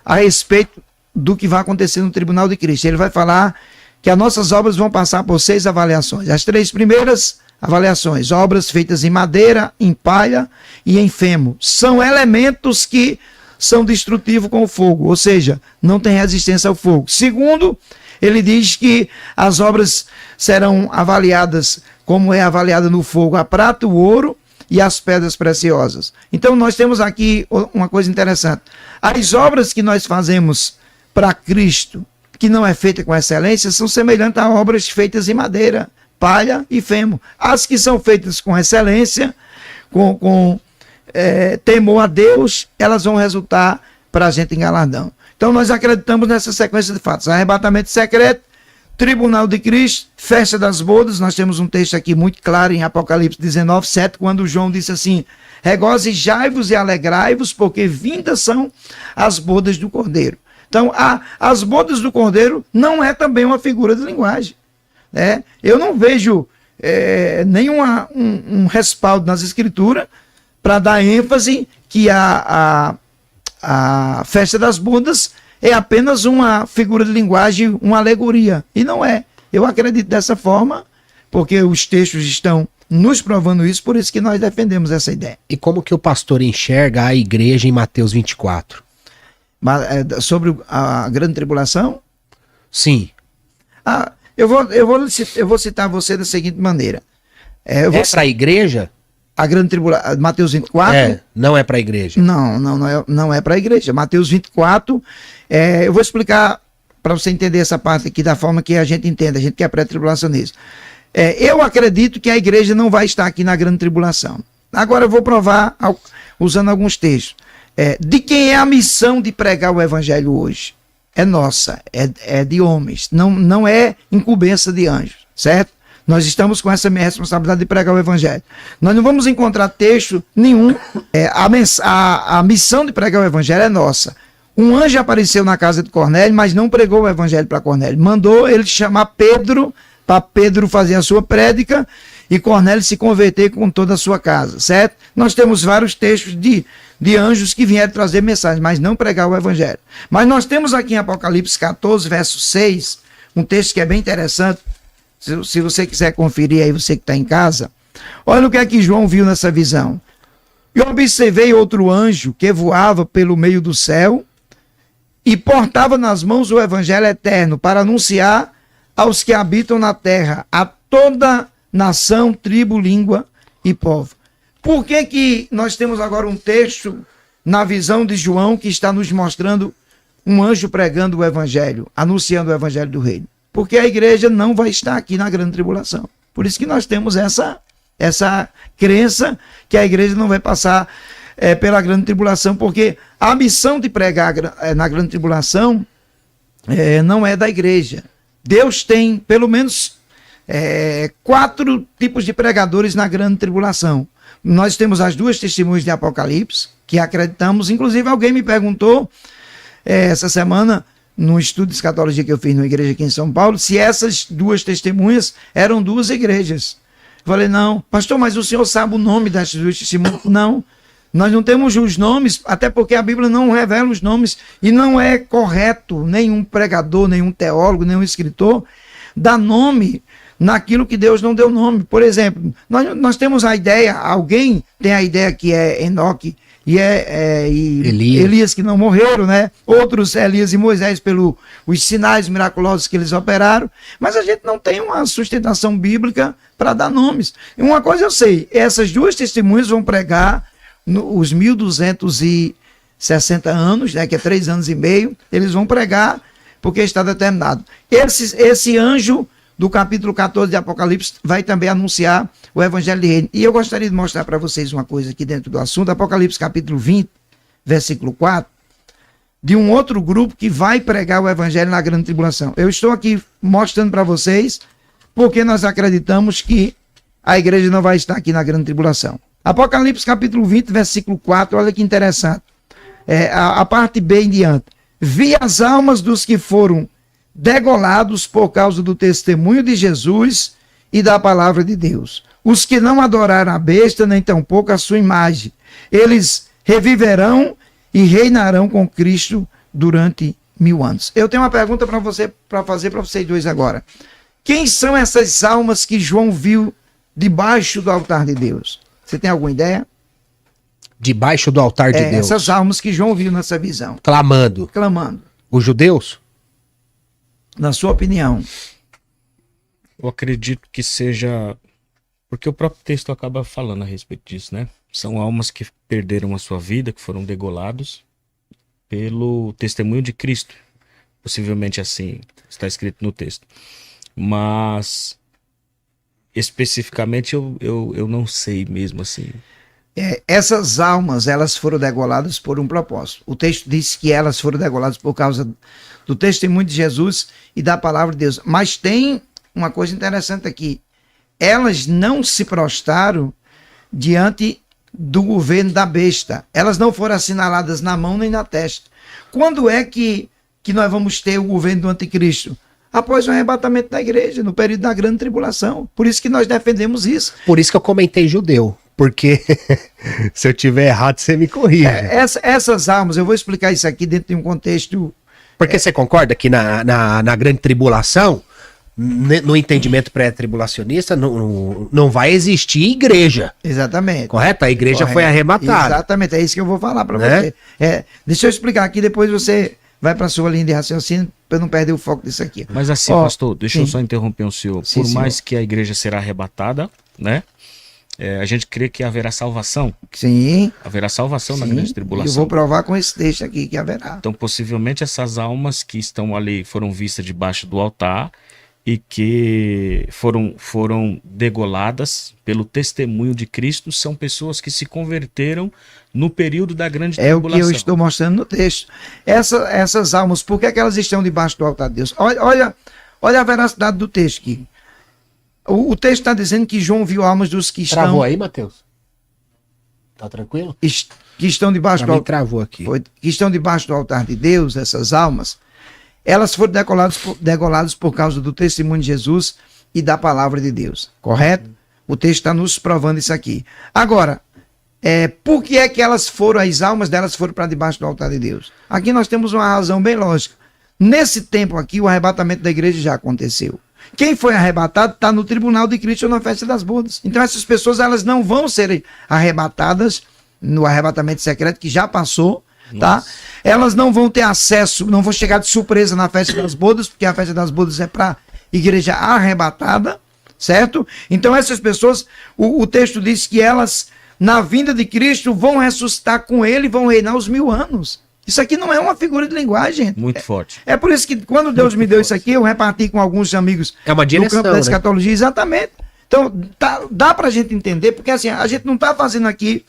a respeito do que vai acontecer no tribunal de Cristo. Ele vai falar que as nossas obras vão passar por 6 avaliações. As 3 primeiras avaliações, obras feitas em madeira, em palha e em feno, são elementos que são destrutivos com o fogo, ou seja, não tem resistência ao fogo. Segundo, ele diz que as obras serão avaliadas como é avaliada no fogo a prata, o ouro e as pedras preciosas. Então nós temos aqui uma coisa interessante. As obras que nós fazemos para Cristo, que não é feita com excelência, são semelhantes a obras feitas em madeira, palha e feno. As que são feitas com excelência, com temor a Deus, elas vão resultar para a gente em galardão. Então nós acreditamos nessa sequência de fatos. Arrebatamento secreto, tribunal de Cristo, festa das bodas. Nós temos um texto aqui muito claro em Apocalipse 19, 7, quando João disse assim: regozijai-vos e alegrai-vos, porque vindas são as bodas do Cordeiro. Então as bodas do Cordeiro não é também uma figura de linguagem. Eu não vejo nenhum respaldo nas Escrituras para dar ênfase que a festa das bodas é apenas uma figura de linguagem, uma alegoria. E não é. Eu acredito dessa forma, porque os textos estão nos provando isso, por isso que nós defendemos essa ideia. E como que o pastor enxerga a igreja em Mateus 24? Sobre a grande tribulação? Sim. Eu vou citar você da seguinte maneira. Para a igreja? A grande tribulação, Mateus 24. Não é para a igreja. Não é para a igreja. Mateus 24, eu vou explicar para você entender essa parte aqui da forma que a gente entende, a gente que é pré-tribulacionista. Eu acredito que a igreja não vai estar aqui na grande tribulação. Agora eu vou provar usando alguns textos. De quem é a missão de pregar o evangelho hoje? É nossa, é de homens, não é incumbência de anjos, certo? Nós estamos com essa responsabilidade de pregar o evangelho. Nós não vamos encontrar texto nenhum. A missão de pregar o evangelho é nossa. Um anjo apareceu na casa de Cornélio, mas não pregou o evangelho para Cornélio. Mandou ele chamar Pedro, para Pedro fazer a sua prédica e Cornélio se converter com toda a sua casa, certo? Nós temos vários textos de anjos que vieram trazer mensagem, mas não pregar o evangelho. Mas nós temos aqui em Apocalipse 14, verso 6, um texto que é bem interessante. Se você quiser conferir aí, você que está em casa, olha o que é que João viu nessa visão. E observei outro anjo que voava pelo meio do céu e portava nas mãos o evangelho eterno para anunciar aos que habitam na terra, a toda nação, tribo, língua e povo. Por que nós temos agora um texto na visão de João que está nos mostrando um anjo pregando o evangelho, anunciando o evangelho do reino? Porque a igreja não vai estar aqui na grande tribulação. Por isso que nós temos essa essa crença que a igreja não vai passar pela grande tribulação, porque a missão de pregar na grande tribulação não é da igreja. Deus tem pelo menos 4 tipos de pregadores na grande tribulação. Nós temos as 2 testemunhas de Apocalipse, que acreditamos. Inclusive, alguém me perguntou essa semana, no estudo de escatologia que eu fiz numa igreja aqui em São Paulo, se essas 2 testemunhas eram 2 igrejas. Eu falei, não, pastor, mas o senhor sabe o nome dessas 2 testemunhas? Não, nós não temos os nomes, até porque a Bíblia não revela os nomes, e não é correto nenhum pregador, nenhum teólogo, nenhum escritor dar nome naquilo que Deus não deu nome. Por exemplo, nós temos a ideia, alguém tem a ideia que é Enoque e Elias que não morreram, né? Outros, Elias e Moisés, pelos sinais miraculosos que eles operaram, mas a gente não tem uma sustentação bíblica para dar nomes. E uma coisa eu sei, essas 2 testemunhas vão pregar os 1260 anos, né, que é 3 anos e meio, eles vão pregar porque está determinado. Esse anjo do capítulo 14 de Apocalipse vai também anunciar o Evangelho de Reino. E eu gostaria de mostrar para vocês uma coisa aqui dentro do assunto, Apocalipse capítulo 20, versículo 4, de um outro grupo que vai pregar o Evangelho na grande tribulação. Eu estou aqui mostrando para vocês porque nós acreditamos que a igreja não vai estar aqui na grande tribulação. Apocalipse capítulo 20, versículo 4, olha que interessante. A parte B em diante. Vi as almas dos que foram degolados por causa do testemunho de Jesus e da palavra de Deus. Os que não adoraram a besta, nem tampouco a sua imagem. Eles reviverão e reinarão com Cristo durante 1000 anos. Eu tenho uma pergunta para fazer para vocês 2 agora. Quem são essas almas que João viu debaixo do altar de Deus? Você tem alguma ideia? Debaixo do altar de Deus. Essas almas que João viu nessa visão. Clamando. Os judeus? Na sua opinião? Eu acredito que seja... Porque o próprio texto acaba falando a respeito disso, né? São almas que perderam a sua vida, que foram degolados pelo testemunho de Cristo. Possivelmente assim está escrito no texto. Mas... especificamente eu não sei mesmo assim. Essas almas, elas foram degoladas por um propósito. O texto diz que elas foram degoladas por causa do testemunho de Jesus e da palavra de Deus. Mas tem uma coisa interessante aqui. Elas não se prostraram diante do governo da besta. Elas não foram assinaladas na mão nem na testa. Quando é que nós vamos ter o governo do anticristo? Após o arrebatamento da igreja, no período da grande tribulação. Por isso que nós defendemos isso. Por isso que eu comentei judeu. Porque se eu tiver errado, você me corrige. Essas almas, eu vou explicar isso aqui dentro de um contexto... Porque você concorda que na grande tribulação, no entendimento pré-tribulacionista, não vai existir igreja. Exatamente. Correto? A igreja foi arrebatada. Exatamente, é isso que eu vou falar para você. Deixa eu explicar aqui, depois você vai para a sua linha de raciocínio, para não perder o foco disso aqui. Mas assim, pastor, deixa eu só interromper o senhor. Sim, Por mais senhor. que a igreja será arrebatada, né? A gente crê que haverá salvação. Sim. Haverá salvação na grande tribulação. Eu vou provar com esse texto aqui que haverá. Então, possivelmente, essas almas que estão ali foram vistas debaixo do altar e que foram degoladas pelo testemunho de Cristo são pessoas que se converteram no período da grande tribulação. É o que eu estou mostrando no texto. Essas almas, por que é que elas estão debaixo do altar de Deus? Olha a veracidade do texto aqui. O texto está dizendo que João viu almas dos que estão... Travou aí, Mateus? Tá tranquilo? Que estão debaixo do altar. Travou aqui. Que estão debaixo do altar de Deus, essas almas, elas foram degoladas por causa do testemunho de Jesus e da palavra de Deus. Correto? O texto está nos provando isso aqui. Agora, por que é que as almas delas foram para debaixo do altar de Deus? Aqui nós temos uma razão bem lógica. Nesse tempo aqui, o arrebatamento da igreja já aconteceu. Quem foi arrebatado está no tribunal de Cristo ou na festa das bodas. Então essas pessoas, elas não vão ser arrebatadas no arrebatamento secreto que já passou, tá? Elas não vão ter acesso, não vão chegar de surpresa na festa das bodas, porque a festa das bodas é para igreja arrebatada, certo? Então essas pessoas, o texto diz que elas, na vinda de Cristo, vão ressuscitar com ele e vão reinar os 1000 anos. Isso aqui não é uma figura de linguagem. Muito forte. É por isso que quando Deus me deu isso aqui, eu reparti com alguns amigos uma direção, do campo da escatologia. Exatamente. Então, dá para a gente entender, porque assim, a gente não está fazendo aqui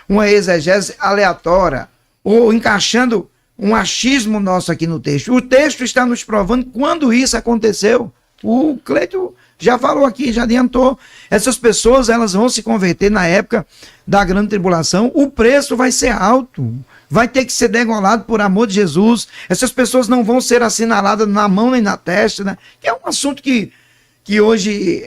uma exegese aleatória ou encaixando um achismo nosso aqui no texto. O texto está nos provando quando isso aconteceu. O Cleito já falou aqui, já adiantou. Essas pessoas, elas vão se converter na época da grande tribulação. O preço vai ser alto. Vai ter que ser degolado por amor de Jesus. Essas pessoas não vão ser assinaladas na mão nem na testa, né? Que é um assunto que hoje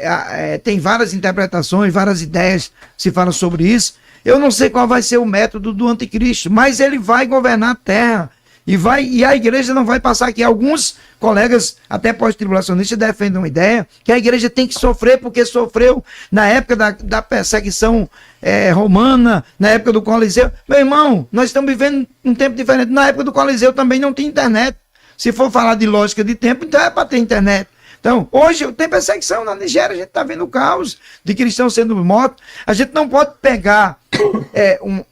tem várias interpretações, várias ideias se falam sobre isso. Eu não sei qual vai ser o método do anticristo, mas ele vai governar a terra. E a igreja não vai passar aqui. Alguns colegas, até pós-tribulacionistas, defendem uma ideia que a igreja tem que sofrer porque sofreu na época da perseguição romana, na época do Coliseu. Meu irmão, nós estamos vivendo um tempo diferente. Na época do Coliseu também não tinha internet. Se for falar de lógica de tempo, então é para ter internet. Então, hoje tem perseguição na Nigéria, a gente está vendo o caos de cristãos sendo mortos. A gente não pode pegar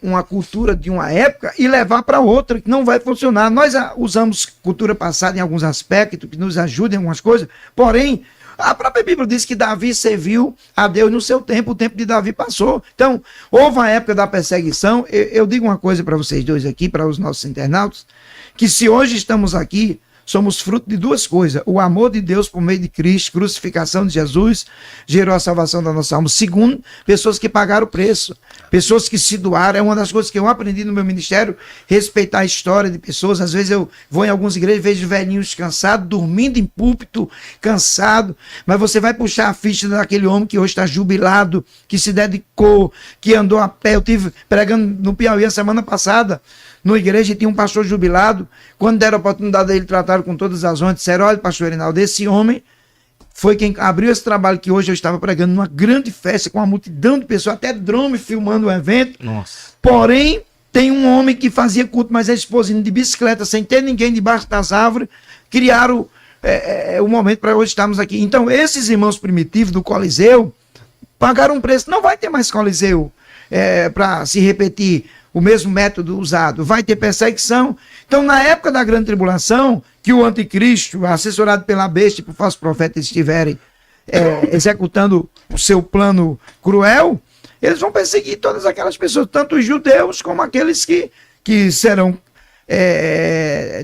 uma cultura de uma época e levar para outra, que não vai funcionar. Nós usamos cultura passada em alguns aspectos, que nos ajudam em algumas coisas, porém, a própria Bíblia diz que Davi serviu a Deus no seu tempo, o tempo de Davi passou. Então, houve a época da perseguição. Eu digo uma coisa para vocês dois aqui, para os nossos internautas, que se hoje estamos aqui, somos fruto de duas coisas: o amor de Deus por meio de Cristo, crucificação de Jesus, gerou a salvação da nossa alma. Segundo, pessoas que pagaram o preço, pessoas que se doaram. É uma das coisas que eu aprendi no meu ministério, respeitar a história de pessoas. Às vezes eu vou em algumas igrejas e vejo velhinhos cansados, dormindo em púlpito, cansado, mas você vai puxar a ficha daquele homem que hoje está jubilado, que se dedicou, que andou a pé. Eu estive pregando no Piauí a semana passada, numa igreja, tinha um pastor jubilado. Quando deram a oportunidade dele, trataram com todas as honras, disseram: olha, pastor Reinaldo, esse homem foi quem abriu esse trabalho que hoje eu estava pregando numa grande festa, com uma multidão de pessoas, até drone filmando o evento. Nossa. Porém, tem um homem que fazia culto, mas é esposinho de bicicleta, sem ter ninguém debaixo das árvores, criaram o momento para hoje estarmos aqui. Então, esses irmãos primitivos do Coliseu pagaram um preço. Não vai ter mais Coliseu para se repetir o mesmo método usado, vai ter perseguição. Então, na época da grande tribulação, que o anticristo, assessorado pela besta e por falsos profetas, estiverem executando o seu plano cruel, eles vão perseguir todas aquelas pessoas, tanto os judeus como aqueles que serão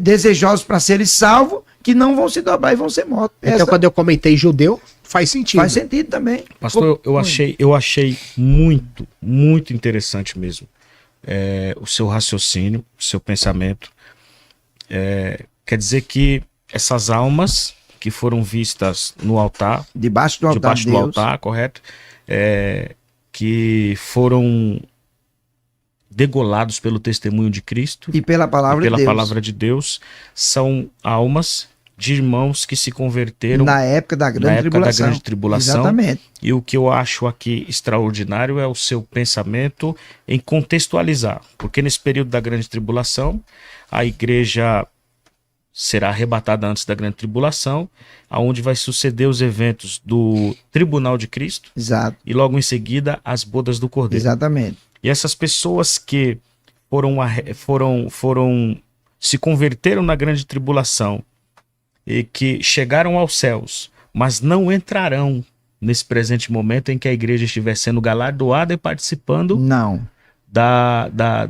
desejosos para serem salvos, que não vão se dobrar e vão ser mortos. Então, quando eu comentei judeu, faz sentido. Faz sentido também. Pastor, eu achei muito, muito interessante mesmo o seu raciocínio, o seu pensamento. Quer dizer que essas almas que foram vistas no altar, debaixo do altar, do altar, correto? Que foram degolados pelo testemunho de Cristo e pela palavra de Deus, são almas de irmãos que se converteram na época da grande tribulação. Exatamente. E o que eu acho aqui extraordinário é o seu pensamento em contextualizar, porque nesse período da grande tribulação, a igreja será arrebatada antes da grande tribulação, aonde vai suceder os eventos do tribunal de Cristo. Exato. E logo em seguida as bodas do Cordeiro. Exatamente. E essas pessoas que se converteram na grande tribulação e que chegaram aos céus, mas não entrarão nesse presente momento em que a igreja estiver sendo galardoada e participando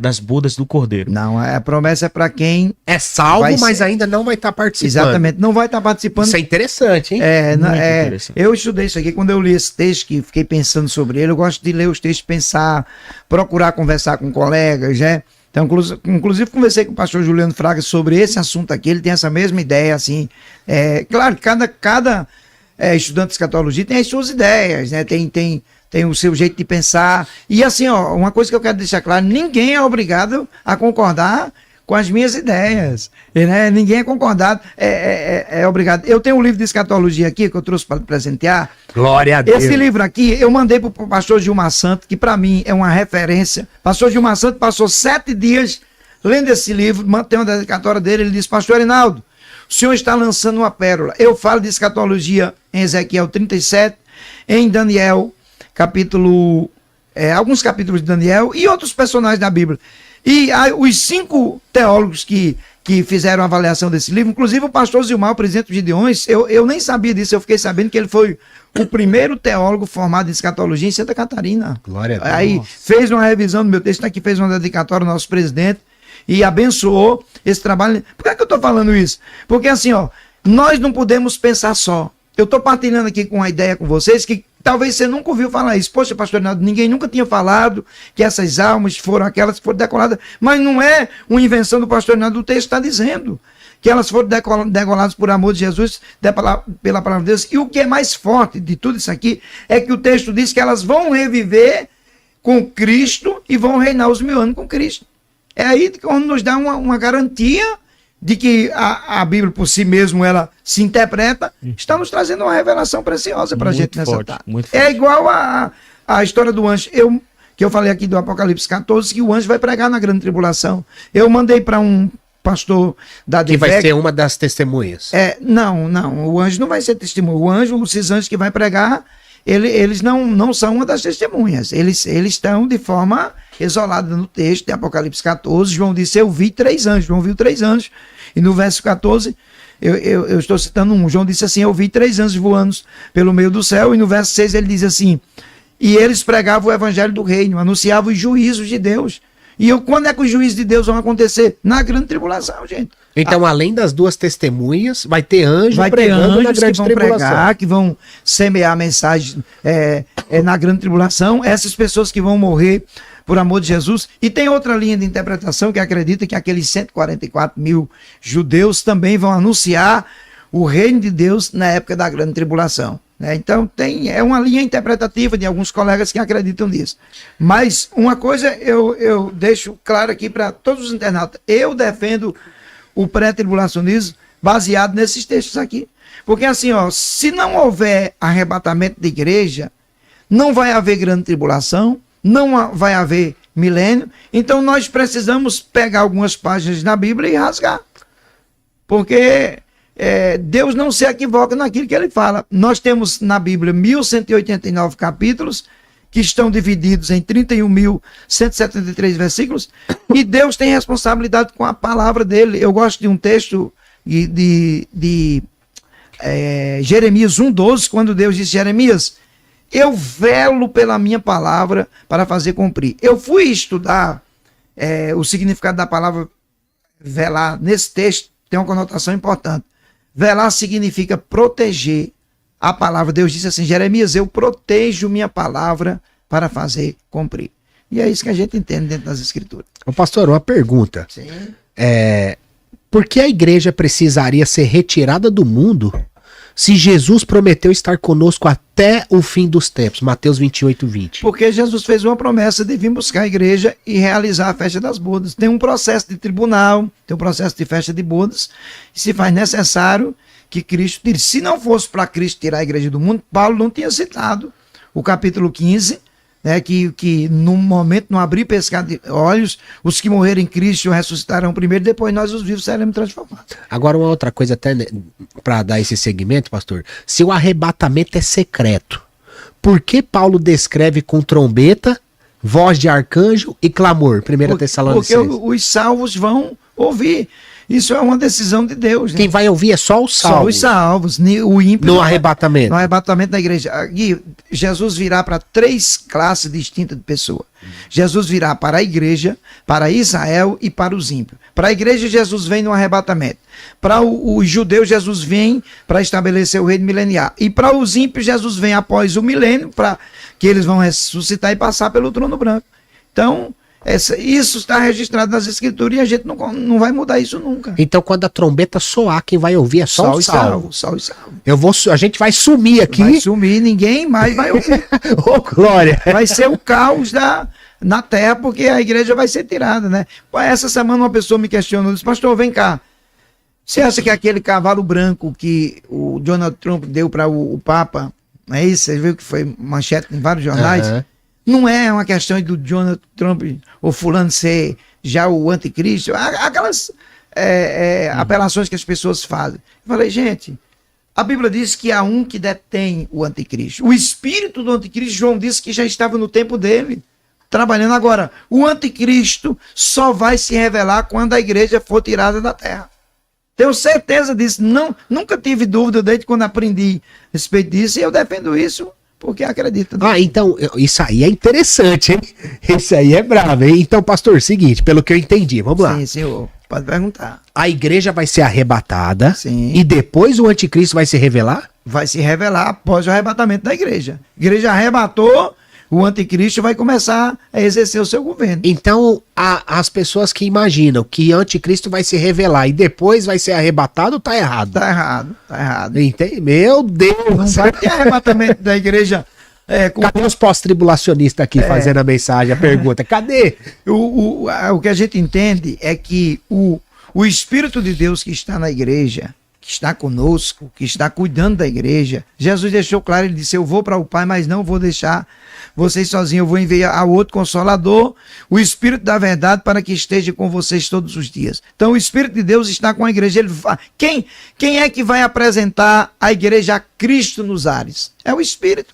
das bodas do Cordeiro. Não, a promessa é para quem é salvo, mas ainda não vai estar participando. Exatamente, não vai estar participando. Isso é interessante, hein? Interessante. Eu estudei isso aqui, quando eu li esse texto, que fiquei pensando sobre ele. Eu gosto de ler os textos, pensar, procurar conversar com colegas, né? Então, inclusive, conversei com o pastor Juliano Fraga sobre esse assunto aqui. Ele tem essa mesma ideia, assim. Claro que cada estudante de escatologia tem as suas ideias, né? Tem o seu jeito de pensar. E assim, uma coisa que eu quero deixar claro: ninguém é obrigado a concordar com as minhas ideias, né? Ninguém é concordado, é obrigado. Eu tenho um livro de escatologia aqui que eu trouxe para presentear. Glória a Deus. Esse livro aqui eu mandei para o pastor Gilmar Santos, que para mim é uma referência. Pastor Gilmar Santos passou 7 dias lendo esse livro, tem uma dedicatória dele. Ele disse: pastor Reinaldo, o senhor está lançando uma pérola. Eu falo de escatologia em Ezequiel 37, em Daniel, alguns capítulos de Daniel e outros personagens da Bíblia. E os 5 teólogos que que fizeram a avaliação desse livro, inclusive o pastor Zilmar, o presidente dos Gideões, eu nem sabia disso, eu fiquei sabendo que ele foi o primeiro teólogo formado em escatologia em Santa Catarina. Glória a Deus. Aí fez uma revisão do meu texto, aqui fez uma dedicatória ao nosso presidente e abençoou esse trabalho. Por que eu estou falando isso? Porque assim, ó, nós não podemos pensar só. Eu estou partilhando aqui com uma ideia com vocês que talvez você nunca ouviu falar isso. Poxa, pastor Reinaldo, ninguém nunca tinha falado que essas almas foram aquelas que foram decoladas. Mas não é uma invenção do pastor Reinaldo, o texto está dizendo que elas foram decoladas por amor de Jesus, pela palavra de Deus. E o que é mais forte de tudo isso aqui é que o texto diz que elas vão reviver com Cristo e vão reinar os 1000 anos com Cristo. É aí que nos dá uma garantia de que a Bíblia por si mesmo ela se interpreta, está nos trazendo uma revelação preciosa para a gente nessa tarde. É igual a história do anjo, que eu falei aqui do Apocalipse 14, que o anjo vai pregar na grande tribulação. Eu mandei para um pastor da DVEC, que vai ser uma das testemunhas. Não, o anjo não vai ser testemunha. O anjo, esses anjos que vai pregar, eles não são uma das testemunhas. Eles estão de forma isolada no texto de Apocalipse 14. João disse, eu vi 3 anjos. João viu 3 anjos. E no verso 14, eu estou citando um. João disse assim, eu vi 3 anjos voando pelo meio do céu. E no verso 6 ele diz assim, e eles pregavam o evangelho do reino, anunciavam os juízos de Deus. E quando é que os juízos de Deus vão acontecer? Na grande tribulação, gente. Então, além das 2 testemunhas, vai ter anjos pregando na grande tribulação. Pregar, que vão semear a mensagem na grande tribulação. Essas pessoas que vão morrer por amor de Jesus. E tem outra linha de interpretação que acredita que aqueles 144 mil judeus também vão anunciar o reino de Deus na época da grande tribulação. Então é uma linha interpretativa de alguns colegas que acreditam nisso. Mas uma coisa eu deixo claro aqui para todos os internautas. Eu defendo o pré-tribulacionismo baseado nesses textos aqui. Porque assim, ó, se não houver arrebatamento de igreja, não vai haver grande tribulação, não vai haver milênio. Então nós precisamos pegar algumas páginas na Bíblia e rasgar. Porque Deus não se equivoca naquilo que ele fala. Nós temos na Bíblia 1189 capítulos, que estão divididos em 31.173 versículos, e Deus tem responsabilidade com a palavra dele. Eu gosto de um texto de Jeremias 1,12, quando Deus disse, Jeremias, eu velo pela minha palavra para fazer cumprir. Eu fui estudar o significado da palavra velar. Nesse texto tem uma conotação importante. Velar significa proteger a palavra. Deus disse assim, Jeremias, eu protejo minha palavra para fazer cumprir. E é isso que a gente entende dentro das Escrituras. Ô pastor, uma pergunta. Sim. Por que a igreja precisaria ser retirada do mundo se Jesus prometeu estar conosco até o fim dos tempos? Mateus 28:20. Porque Jesus fez uma promessa de vir buscar a igreja e realizar a festa das bodas. Tem um processo de tribunal, tem um processo de festa de bodas, e se faz necessário que Cristo tire. Se não fosse para Cristo tirar a igreja do mundo, Paulo não tinha citado o capítulo 15, né, que no momento não abrir pescar de olhos, os que morrerem em Cristo ressuscitarão primeiro, depois nós os vivos seremos transformados. Agora uma outra coisa até para dar esse segmento, pastor, se o arrebatamento é secreto, por que Paulo descreve com trombeta, voz de arcanjo e clamor? 1 Tessalonicenses. Porque os salvos vão ouvir. Isso é uma decisão de Deus. Né? Quem vai ouvir é só os salvos. Só os salvos. O ímpio no arrebatamento. No arrebatamento da igreja. Aqui, Jesus virá para 3 classes distintas de pessoas. Jesus virá para a igreja, para Israel e para os ímpios. Para a igreja, Jesus vem no arrebatamento. Para os judeus, Jesus vem para estabelecer o reino mileniar. E para os ímpios, Jesus vem após o milênio, para que eles vão ressuscitar e passar pelo trono branco. Então, isso está registrado nas Escrituras e a gente não vai mudar isso nunca. Então, quando a trombeta soar, quem vai ouvir é só os salvos. Só os salvos. A gente vai sumir aqui. Vai sumir, ninguém mais vai ouvir. Ô, glória! Vai ser o caos na terra, porque a igreja vai ser tirada, né? Essa semana uma pessoa me questionou, disse, pastor, vem cá. Você acha que aquele cavalo branco que o Donald Trump deu para o Papa, não é isso? Você viu que foi manchete em vários jornais? Uhum. Não é uma questão do Donald Trump ou fulano ser já o anticristo, aquelas apelações que as pessoas fazem. Eu falei, gente, a Bíblia diz que há um que detém o anticristo. O espírito do anticristo, João disse que já estava no tempo dele. trabalhando. Agora, o anticristo só vai se revelar quando a igreja for tirada da terra. Tenho certeza disso. Nunca tive dúvida desde quando aprendi a respeito disso, e eu defendo isso porque acredito. Então, isso aí é interessante, hein? Isso aí é bravo, hein? Então, pastor, seguinte, pelo que eu entendi, vamos lá. Sim, senhor. Pode perguntar. A igreja vai ser arrebatada. Sim. E depois o anticristo vai se revelar? Vai se revelar após o arrebatamento da igreja. A igreja arrebatou, o anticristo vai começar a exercer o seu governo. Então, as pessoas que imaginam que anticristo vai se revelar e depois vai ser arrebatado, tá errado. Tá errado, tá errado. Entende? Meu Deus! Não vai ter arrebatamento da igreja. Cadê os pós-tribulacionistas aqui fazendo a mensagem, a pergunta? Cadê? O que a gente entende é que o Espírito de Deus que está na igreja, que está conosco, que está cuidando da igreja, Jesus deixou claro, ele disse, eu vou para o Pai, mas não vou deixar vocês sozinhos, eu vou enviar ao outro Consolador, o Espírito da verdade, para que esteja com vocês todos os dias. Então o Espírito de Deus está com a igreja. Quem é que vai apresentar a igreja a Cristo nos ares? É o Espírito.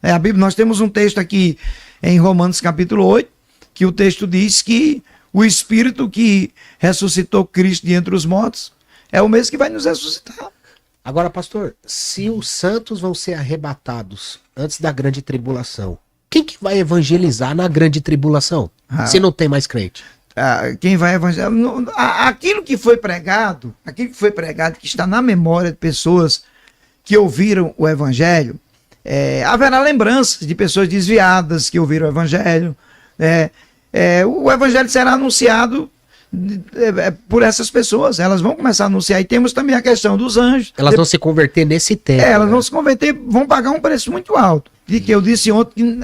A Bíblia, nós temos um texto aqui em Romanos capítulo 8, que o texto diz que o Espírito que ressuscitou Cristo de entre os mortos é o mesmo que vai nos ressuscitar. Agora, pastor, se os santos vão ser arrebatados antes da grande tribulação, quem que vai evangelizar na grande tribulação? Se não tem mais crente. Quem vai evangelizar? Aquilo que foi pregado, que está na memória de pessoas que ouviram o evangelho, haverá lembranças de pessoas desviadas que ouviram o evangelho. O evangelho será anunciado por essas pessoas. Elas vão começar a anunciar. E temos também a questão dos anjos. Elas vão se converter nesse tempo. Elas vão se converter, vão pagar um preço muito alto. De que eu disse ontem,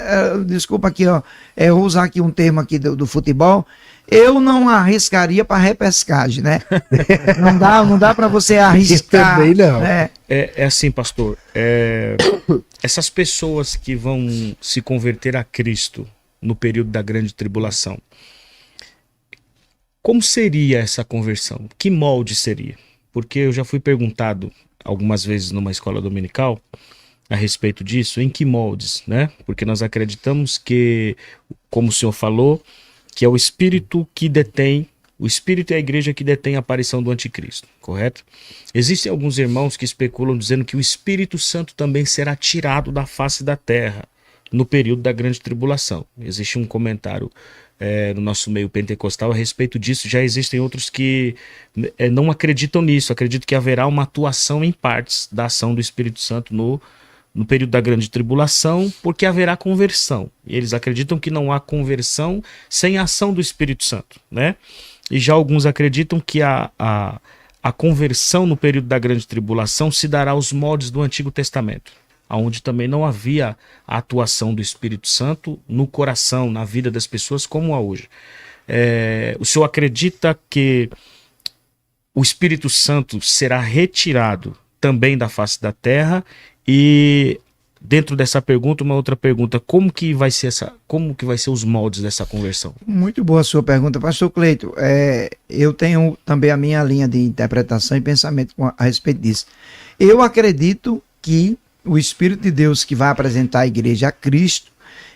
desculpa aqui, eu vou usar aqui um termo aqui do futebol. Eu não arriscaria para repescagem, né? Não dá para você arriscar. Também não. Né? É assim, pastor. Essas pessoas que vão se converter a Cristo no período da grande tribulação, como seria essa conversão? Que molde seria? Porque eu já fui perguntado algumas vezes numa escola dominical a respeito disso, em que moldes, né? Porque nós acreditamos que, como o senhor falou, que é o Espírito que detém, o Espírito é a igreja que detém a aparição do anticristo, correto? Existem alguns irmãos que especulam dizendo que o Espírito Santo também será tirado da face da terra no período da grande tribulação. Existe um comentário no nosso meio pentecostal a respeito disso. Já existem outros que não acreditam nisso, acreditam que haverá uma atuação em partes da ação do Espírito Santo no período da grande tribulação, porque haverá conversão. E eles acreditam que não há conversão sem a ação do Espírito Santo, né? E já alguns acreditam que a conversão no período da grande tribulação se dará aos moldes do Antigo Testamento, onde também não havia a atuação do Espírito Santo no coração, na vida das pessoas como há hoje. O senhor acredita que o Espírito Santo será retirado também da face da terra? E dentro dessa pergunta, uma outra pergunta: como que vai ser os moldes dessa conversão? Muito boa a sua pergunta, pastor Cleito. Eu tenho também a minha linha de interpretação e pensamento a respeito disso. Eu acredito que o Espírito de Deus que vai apresentar a igreja a Cristo,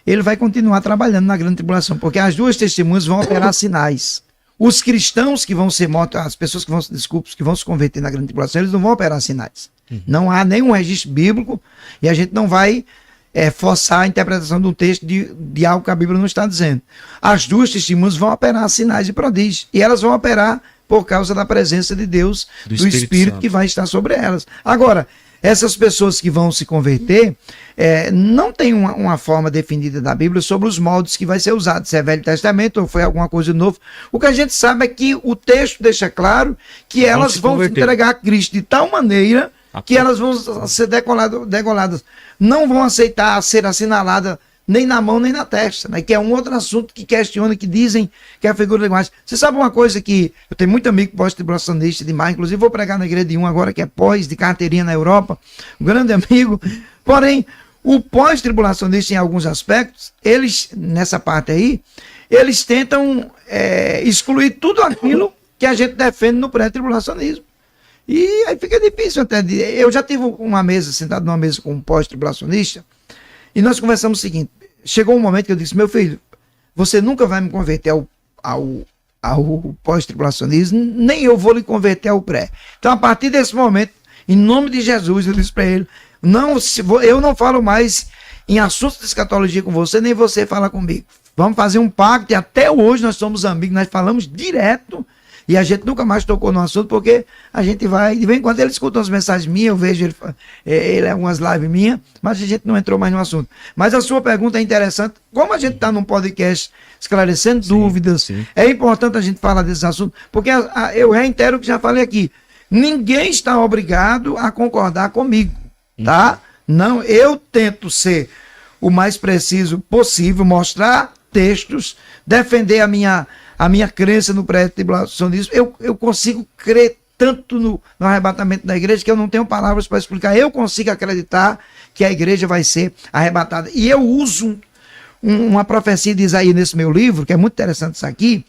ele vai continuar trabalhando na grande tribulação, porque as duas testemunhas vão operar sinais. Os cristãos que vão ser mortos, as pessoas que vão se converter na grande tribulação, eles não vão operar sinais. Não há nenhum registro bíblico e a gente não vai forçar a interpretação do texto de algo que a Bíblia não está dizendo. As duas testemunhas vão operar sinais e prodígios, e elas vão operar por causa da presença de Deus, do Espírito que vai estar sobre elas. Agora, essas pessoas que vão se converter, não tem uma forma definida da Bíblia sobre os moldes que vai ser usado, se é Velho Testamento ou foi alguma coisa nova. O que a gente sabe é que o texto deixa claro que elas vão se entregar a Cristo de tal maneira que elas vão ser degoladas. Não vão aceitar ser assinalada nem na mão nem na testa, né? Que é um outro assunto que questiona, que dizem que é a figura de linguagem. Você sabe uma coisa que eu tenho muito amigo pós-tribulacionista demais, inclusive vou pregar na igreja de um agora que é pós de carteirinha na Europa, um grande amigo. Porém, o pós-tribulacionista em alguns aspectos, eles, nessa parte aí, eles tentam excluir tudo aquilo que a gente defende no pré-tribulacionismo. E aí fica difícil até. Eu já tive sentado numa mesa com um pós-tribulacionista, e nós conversamos o seguinte: chegou um momento que eu disse, meu filho, você nunca vai me converter ao pós-tribulacionismo, nem eu vou lhe converter ao pré. Então, a partir desse momento, em nome de Jesus, eu disse para ele, eu não falo mais em assuntos de escatologia com você, nem você fala comigo. Vamos fazer um pacto, e até hoje nós somos amigos, nós falamos direto, e a gente nunca mais tocou no assunto, porque a gente vai, de vez em quando ele escuta umas mensagens minhas, eu vejo ele algumas lives minhas, mas a gente não entrou mais no assunto. Mas a sua pergunta é interessante, como a gente está num podcast esclarecendo dúvidas, sim. É importante a gente falar desse assunto, porque eu reitero o que já falei aqui, ninguém está obrigado a concordar comigo, tá? Não, eu tento ser o mais preciso possível, mostrar textos, defender a minha crença no pré-tribulacionismo. Eu consigo crer tanto no arrebatamento da igreja que eu não tenho palavras para explicar. Eu consigo acreditar que a igreja vai ser arrebatada. E eu uso uma profecia de Isaías nesse meu livro, que é muito interessante isso aqui.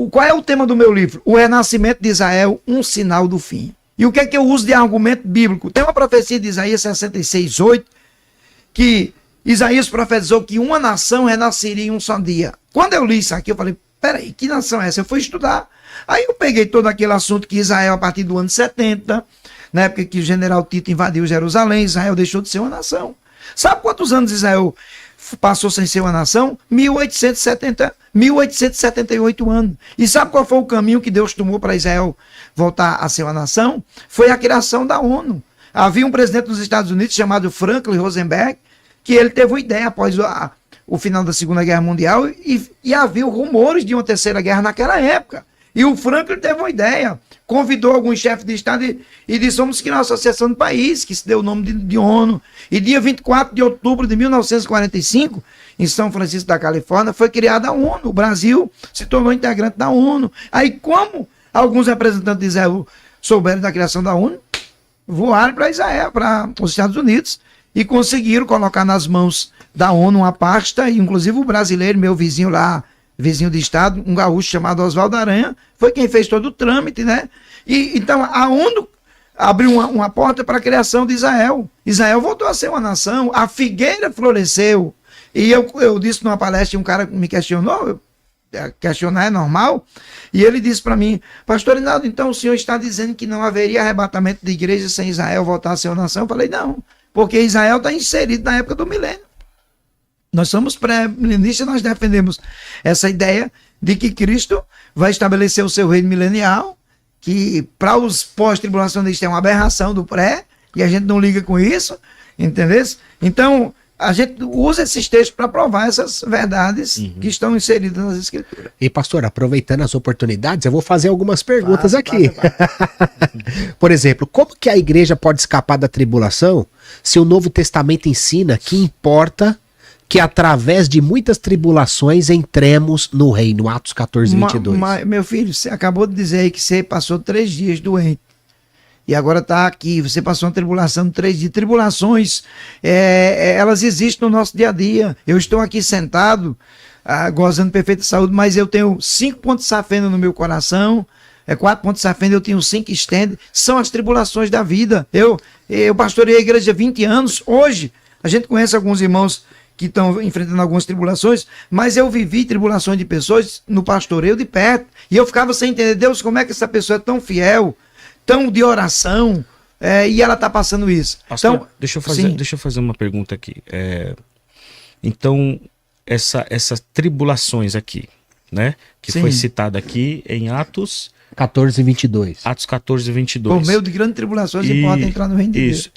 Qual é o tema do meu livro? O renascimento de Israel, um sinal do fim. E o que é que eu uso de argumento bíblico? Tem uma profecia de Isaías 66:8, que Isaías profetizou que uma nação renasceria em um só dia. Quando eu li isso aqui, eu falei, peraí, que nação é essa? Eu fui estudar. Aí eu peguei todo aquele assunto que Israel, a partir do ano 70, na época que o general Tito invadiu Jerusalém, Israel deixou de ser uma nação. Sabe quantos anos Israel passou sem ser uma nação? 1878 anos. E sabe qual foi o caminho que Deus tomou para Israel voltar a ser uma nação? Foi a criação da ONU. Havia um presidente dos Estados Unidos chamado Franklin Roosevelt, que ele teve uma ideia após o final da Segunda Guerra Mundial e havia rumores de uma terceira guerra naquela época. E o Franklin teve uma ideia, convidou alguns chefes de Estado e disse, vamos criar uma associação de países, que se deu o nome de ONU. E dia 24 de outubro de 1945, em São Francisco da Califórnia, foi criada a ONU. O Brasil se tornou integrante da ONU. Aí, como alguns representantes de Israel souberam da criação da ONU, voaram para Israel, para os Estados Unidos, e conseguiram colocar nas mãos da ONU uma pasta, e inclusive o brasileiro, meu vizinho lá, vizinho de estado, um gaúcho chamado Oswaldo Aranha, foi quem fez todo o trâmite, né? E então a ONU abriu uma porta para a criação de Israel. Israel voltou a ser uma nação, a figueira floresceu. E eu disse numa palestra, um cara me questionou, questionar é normal, e ele disse para mim, pastor Rinaldo, então o senhor está dizendo que não haveria arrebatamento de igreja sem Israel voltar a ser uma nação? Eu falei, não, porque Israel está inserido na época do milênio. Nós somos pré-milenistas, nós defendemos essa ideia de que Cristo vai estabelecer o seu reino milenial, que para os pós-tribulacionistas é uma aberração do pré, e a gente não liga com isso, entendeu? Então, a gente usa esses textos para provar essas verdades que estão inseridas nas Escrituras. E pastor, aproveitando as oportunidades, eu vou fazer algumas perguntas aqui. Por exemplo, como que a igreja pode escapar da tribulação se o Novo Testamento ensina que importa que através de muitas tribulações entremos no reino? Atos 14:22. Meu filho, você acabou de dizer aí que você passou 3 dias doente. E agora está aqui, você passou uma tribulação de 3 dias. Tribulações, elas existem no nosso dia a dia. Eu estou aqui sentado, gozando de perfeita saúde, mas eu tenho 5 pontos de safena no meu coração, 4 pontos de safena, eu tenho 5 estende. São as tribulações da vida. Eu pastorei a igreja há 20 anos. Hoje, a gente conhece alguns irmãos que estão enfrentando algumas tribulações, mas eu vivi tribulações de pessoas no pastoreio de perto, e eu ficava sem entender, Deus, como é que essa pessoa é tão fiel, tão de oração, e ela está passando isso. Pastor, então, deixa eu fazer uma pergunta aqui. Então, essas tribulações aqui, né, que foi citada aqui em Atos 14:22. Atos 14:22. Por meio de grandes tribulações, você pode entrar no reino de Deus. Isso,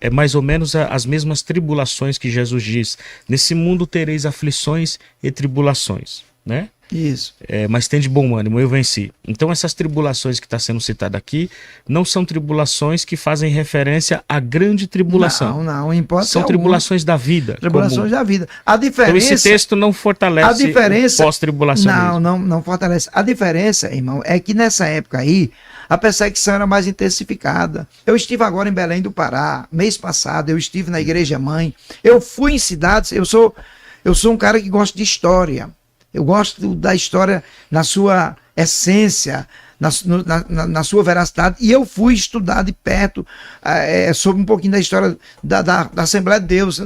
é mais ou menos as mesmas tribulações que Jesus diz. Nesse mundo tereis aflições e tribulações, né? Isso. Mas tem de bom ânimo, eu venci. Então essas tribulações que está sendo citada aqui não são tribulações que fazem referência à grande tribulação. Não importa. São tribulações da vida. Tribulações da vida. A diferença... Então esse texto não fortalece o pós-tribulacionismo. Não fortalece. A diferença, irmão, é que nessa época aí, a perseguição era mais intensificada. Eu estive agora em Belém do Pará, mês passado, eu estive na Igreja Mãe. Eu fui em cidades, eu sou um cara que gosta de história. Eu gosto da história na sua essência, na sua veracidade, e eu fui estudar de perto sobre um pouquinho da história da Assembleia de Deus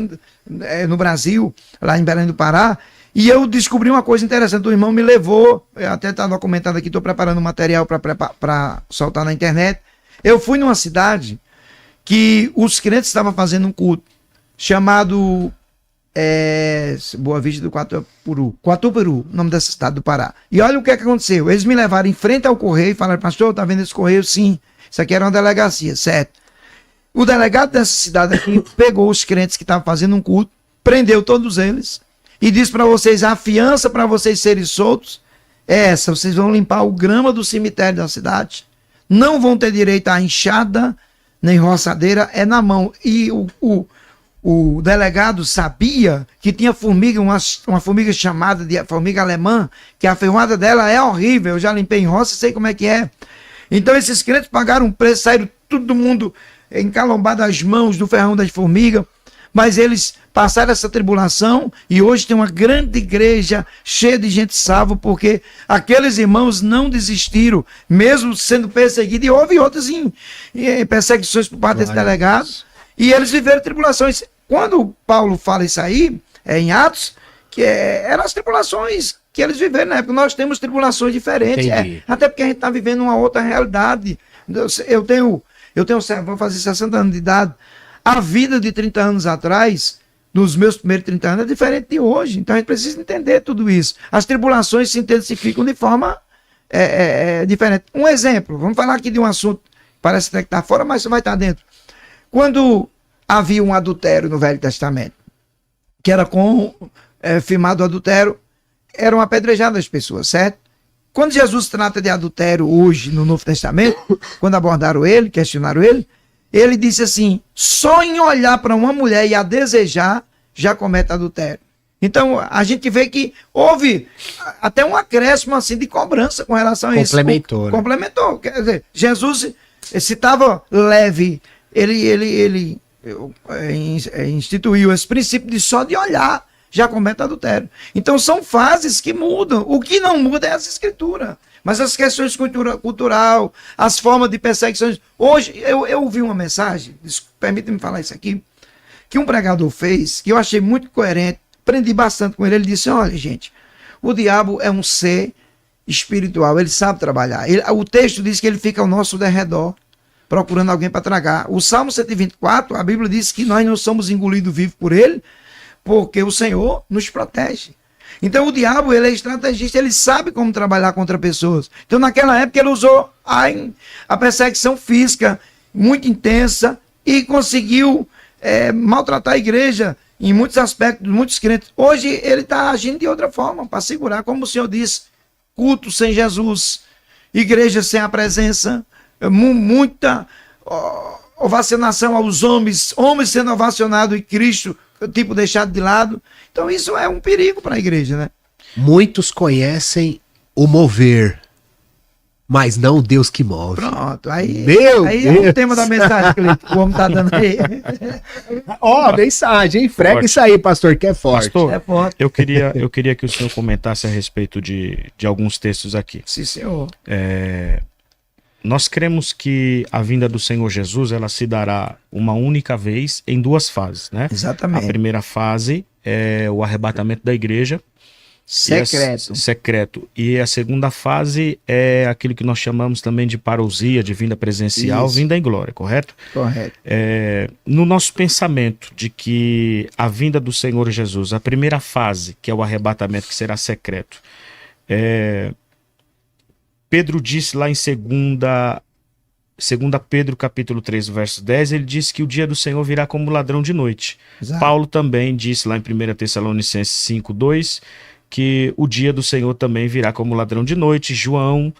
no Brasil, lá em Belém do Pará, E eu descobri uma coisa interessante, o irmão me levou, até está documentado aqui, estou preparando material para soltar na internet. Eu fui numa cidade que os crentes estavam fazendo um culto chamado Boa Vista do Quatupuru, nome dessa cidade do Pará. E olha o que aconteceu, eles me levaram em frente ao correio e falaram, pastor, tá vendo esse correio? Sim, isso aqui era uma delegacia, certo? O delegado dessa cidade aqui pegou os crentes que estavam fazendo um culto, prendeu todos eles e disse para vocês, a fiança para vocês serem soltos é essa, vocês vão limpar o grama do cemitério da cidade, não vão ter direito a enxada, nem roçadeira, é na mão. E o delegado sabia que tinha formiga, uma formiga chamada de formiga alemã, que a ferroada dela é horrível, eu já limpei em roça, sei como é que é. Então esses crentes pagaram um preço, saíram todo mundo encalombado as mãos do ferrão das formigas, mas eles passaram essa tribulação e hoje tem uma grande igreja cheia de gente salva, porque aqueles irmãos não desistiram, mesmo sendo perseguidos, e houve outras perseguições por parte desse delegado, e eles viveram tribulações. Quando Paulo fala isso aí, em Atos, que eram as tribulações que eles viveram na época. Nós temos tribulações diferentes, até porque a gente está vivendo uma outra realidade. Eu tenho vou fazer 60 anos de idade. A vida de 30 anos atrás, nos meus primeiros 30 anos, é diferente de hoje. Então a gente precisa entender tudo isso. As tribulações se intensificam de forma diferente. Um exemplo, vamos falar aqui de um assunto, parece que está fora, mas vai estar dentro. Quando havia um adultério no Velho Testamento, que era firmado adultério, eram apedrejadas as pessoas, certo? Quando Jesus trata de adultério hoje no Novo Testamento, quando abordaram ele, questionaram ele, ele disse assim, só em olhar para uma mulher e a desejar, já comete adultério. Então, a gente vê que houve até um acréscimo assim, de cobrança com relação a isso. Complementou. Complementou. Quer dizer, Jesus, se estava leve, ele instituiu esse princípio de só de olhar já comete adultério. Então são fases que mudam. O que não muda é as escrituras. Mas as questões cultural, as formas de perseguições. Hoje eu ouvi uma mensagem, permita-me falar isso aqui, que um pregador fez, que eu achei muito coerente, aprendi bastante com ele. Ele disse, olha gente, o diabo é um ser espiritual, ele sabe trabalhar. O texto diz que ele fica ao nosso derredor, procurando alguém para tragar. O Salmo 124, a Bíblia diz que nós não somos engolidos vivos por ele, porque o Senhor nos protege. Então o diabo, ele é estrategista, ele sabe como trabalhar contra pessoas. Então naquela época ele usou a perseguição física muito intensa e conseguiu maltratar a igreja em muitos aspectos, muitos crentes. Hoje ele está agindo de outra forma, para segurar, como o Senhor disse, culto sem Jesus, igreja sem a presença, muita ovacionação aos homens sendo ovacionados e Cristo tipo deixado de lado. Então isso é um perigo para a igreja, né? Muitos conhecem o mover, mas não o Deus que move. Pronto, aí Deus. É o tema da mensagem que o homem está dando aí. Mensagem, hein? Frega Forte. isso aí, pastor, que é forte. Pastor, É forte. eu queria que o senhor comentasse a respeito de alguns textos aqui. Sim, senhor. Nós cremos que a vinda do Senhor Jesus, ela se dará uma única vez em duas fases, né? Exatamente. A primeira fase é o arrebatamento da igreja. Secreto. Secreto. E a segunda fase é aquilo que nós chamamos também de parousia, de vinda presencial, Isso. vinda em glória, correto? Correto. No nosso pensamento de que a vinda do Senhor Jesus, a primeira fase, que é o arrebatamento, que será secreto, Pedro disse lá em 2 Pedro capítulo 3, verso 10, ele disse que o dia do Senhor virá como ladrão de noite. Exato. Paulo também disse lá em 1 Tessalonicenses 5, 2, que o dia do Senhor também virá como ladrão de noite. João,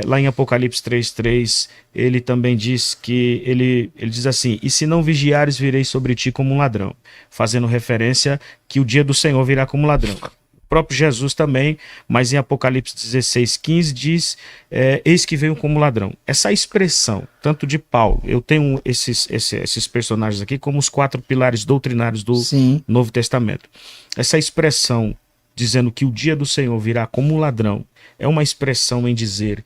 lá em Apocalipse 3, ele também diz que, ele diz assim, e se não vigiares, virei sobre ti como um ladrão, fazendo referência que o dia do Senhor virá como ladrão. O próprio Jesus também, mas em Apocalipse 16, 15 diz, eis que veio como ladrão. Essa expressão, tanto de Paulo, eu tenho esses personagens aqui como os 4 pilares doutrinários do Sim. Novo Testamento. Essa expressão dizendo que o dia do Senhor virá como um ladrão, é uma expressão em dizer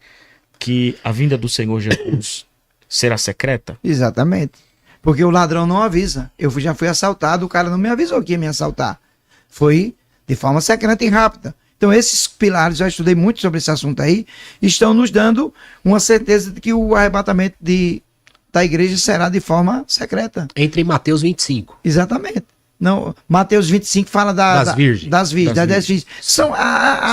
que a vinda do Senhor Jesus será secreta? Exatamente. Porque o ladrão não avisa. Eu já fui assaltado, o cara não me avisou que ia me assaltar. Foi de forma secreta e rápida. Então, esses pilares, já estudei muito sobre esse assunto aí, estão nos dando uma certeza de que o arrebatamento da igreja será de forma secreta. Entra em Mateus 25. Exatamente. Não, Mateus 25 fala Das virgens. Das 10 virgens. São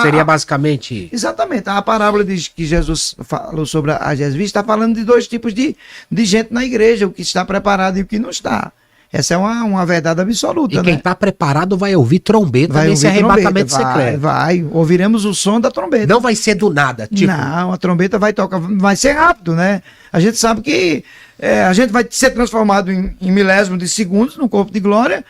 Seria basicamente... Exatamente. A parábola que Jesus falou sobre as 10 virgens está falando de dois tipos de gente na igreja, o que está preparado e o que não está. Essa é uma verdade absoluta. E quem está preparado vai ouvir trombeta nesse arrebatamento secreto. Vai. Ouviremos o som da trombeta. Não vai ser do nada. Tipo... Não, a trombeta vai tocar, vai ser rápido, né? A gente sabe que a gente vai ser transformado em milésimo de segundos no corpo de glória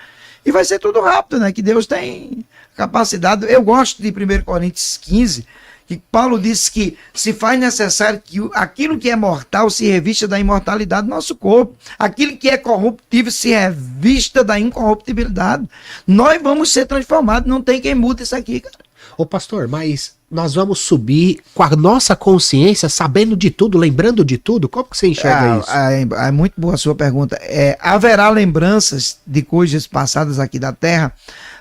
e vai ser tudo rápido, né? Que Deus tem capacidade. Eu gosto de 1 Coríntios 15, que Paulo disse que se faz necessário que aquilo que é mortal se revista da imortalidade do nosso corpo. Aquilo que é corruptível se revista da incorruptibilidade. Nós vamos ser transformados, não tem quem mude isso aqui, cara. Ô pastor, mas nós vamos subir com a nossa consciência, sabendo de tudo, lembrando de tudo? Como que você enxerga isso? É muito boa a sua pergunta. Haverá lembranças de coisas passadas aqui da terra.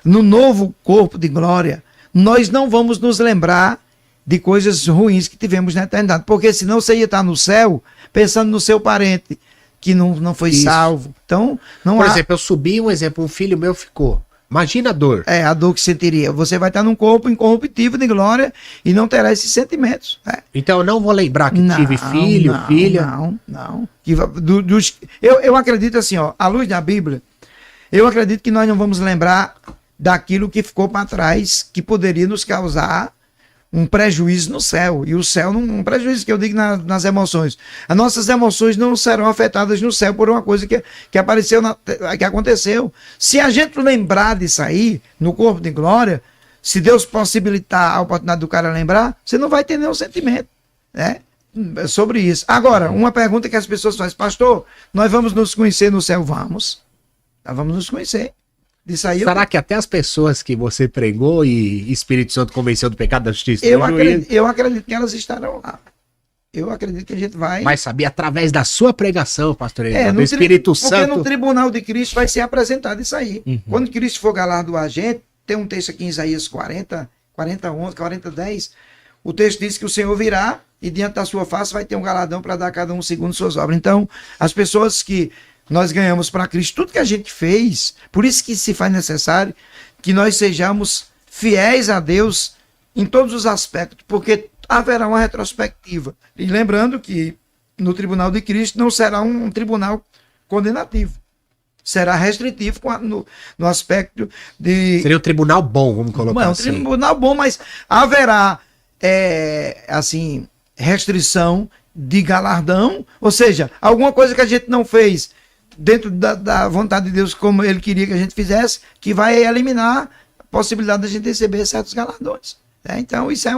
No novo corpo de glória, nós não vamos nos lembrar de coisas ruins que tivemos na eternidade, porque senão você ia estar no céu pensando no seu parente que não foi salvo. Então, não Por exemplo, eu subi, um filho meu ficou. Imagina a dor. A dor que sentiria. Você vai estar num corpo incorruptível de glória e não terá esses sentimentos. Então eu não vou lembrar que tive filho, filha. Não. Eu acredito assim, à luz da Bíblia, eu acredito que nós não vamos lembrar daquilo que ficou para trás, que poderia nos causar um prejuízo no céu. E o céu, um prejuízo que eu digo nas emoções. As nossas emoções não serão afetadas no céu por uma coisa que apareceu, que aconteceu. Se a gente lembrar disso aí, no corpo de glória, se Deus possibilitar a oportunidade do cara lembrar, você não vai ter nenhum sentimento, né? Sobre isso. Agora, uma pergunta que as pessoas fazem: pastor, nós vamos nos conhecer no céu? Vamos. Nós vamos nos conhecer. Será que até as pessoas que você pregou e Espírito Santo convenceu do pecado, da justiça? Eu acredito que elas estarão lá. Eu acredito que a gente vai saber através da sua pregação, pastor, do Espírito Santo. Porque no tribunal de Cristo vai ser apresentado isso aí. Quando Cristo for galardoar a gente, tem um texto aqui em Isaías 40, 11, 40, 10. O texto diz que o Senhor virá e diante da sua face vai ter um galardão para dar a cada um segundo suas obras. Então, as pessoas que nós ganhamos para Cristo, tudo que a gente fez, por isso que se faz necessário que nós sejamos fiéis a Deus em todos os aspectos, porque haverá uma retrospectiva. E lembrando que no tribunal de Cristo não será um tribunal condenativo, será restritivo no aspecto de... Seria um tribunal bom, vamos colocar assim. Um tribunal bom, mas haverá, restrição de galardão, ou seja, alguma coisa que a gente não fez dentro da vontade de Deus, como Ele queria que a gente fizesse, que vai eliminar a possibilidade de a gente receber certos galardões. Então, isso é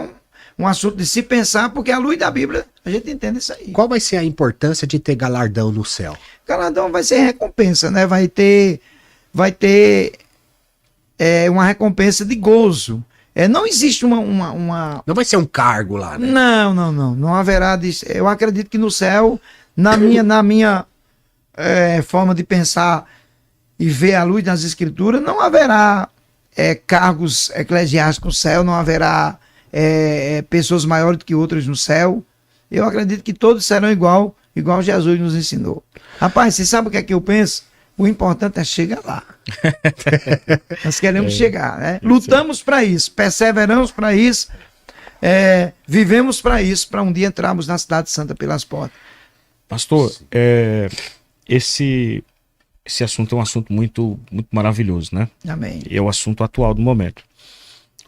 um assunto de se pensar, porque à luz da Bíblia a gente entende isso aí. Qual vai ser a importância de ter galardão no céu? Galardão vai ser recompensa, né? Vai ter uma recompensa de gozo. Não existe uma... Não vai ser um cargo lá, né? Não haverá disso. Eu acredito que no céu, na minha forma de pensar e ver a luz das Escrituras, não haverá cargos eclesiásticos no céu, não haverá pessoas maiores do que outras no céu. Eu acredito que todos serão igual Jesus nos ensinou. Rapaz, você sabe o que é que eu penso? O importante é chegar lá. Nós queremos chegar, né? Lutamos para isso, perseveramos para isso, vivemos para isso, para um dia entrarmos na Cidade Santa pelas portas. Pastor, esse assunto é um assunto muito, muito maravilhoso, né? Amém. É o assunto atual do momento.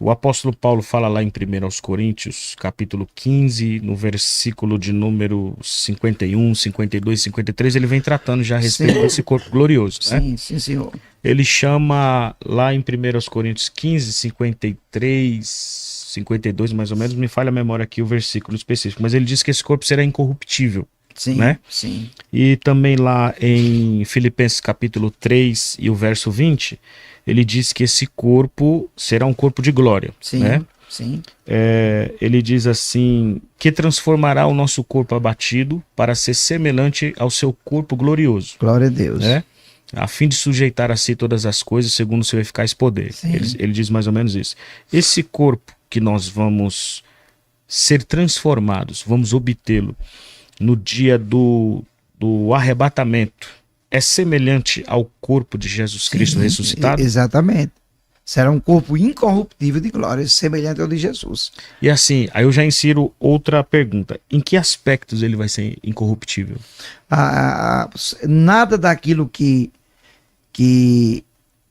O apóstolo Paulo fala lá em 1 Coríntios, capítulo 15, no versículo de número 51, 52, 53, ele vem tratando já a respeito desse corpo glorioso, né? Sim, senhor. Ele chama lá em 1 Coríntios 15, 53, 52 mais ou menos, me falha a memória aqui o versículo específico, mas ele diz que esse corpo será incorruptível. Sim, né? Sim. E também lá em Filipenses capítulo 3 e o verso 20, ele diz que esse corpo será um corpo de glória. Sim, né? sim. Ele diz assim, que transformará o nosso corpo abatido para ser semelhante ao seu corpo glorioso. Glória a Deus. Né? a fim de sujeitar a si todas as coisas segundo o seu eficaz poder. Ele diz mais ou menos isso. Esse corpo que nós vamos ser transformados, vamos obtê-lo no dia do arrebatamento, é semelhante ao corpo de Jesus Cristo ressuscitado? Exatamente. Será um corpo incorruptível de glória, semelhante ao de Jesus. E assim, aí eu já insiro outra pergunta. Em que aspectos ele vai ser incorruptível? Nada daquilo que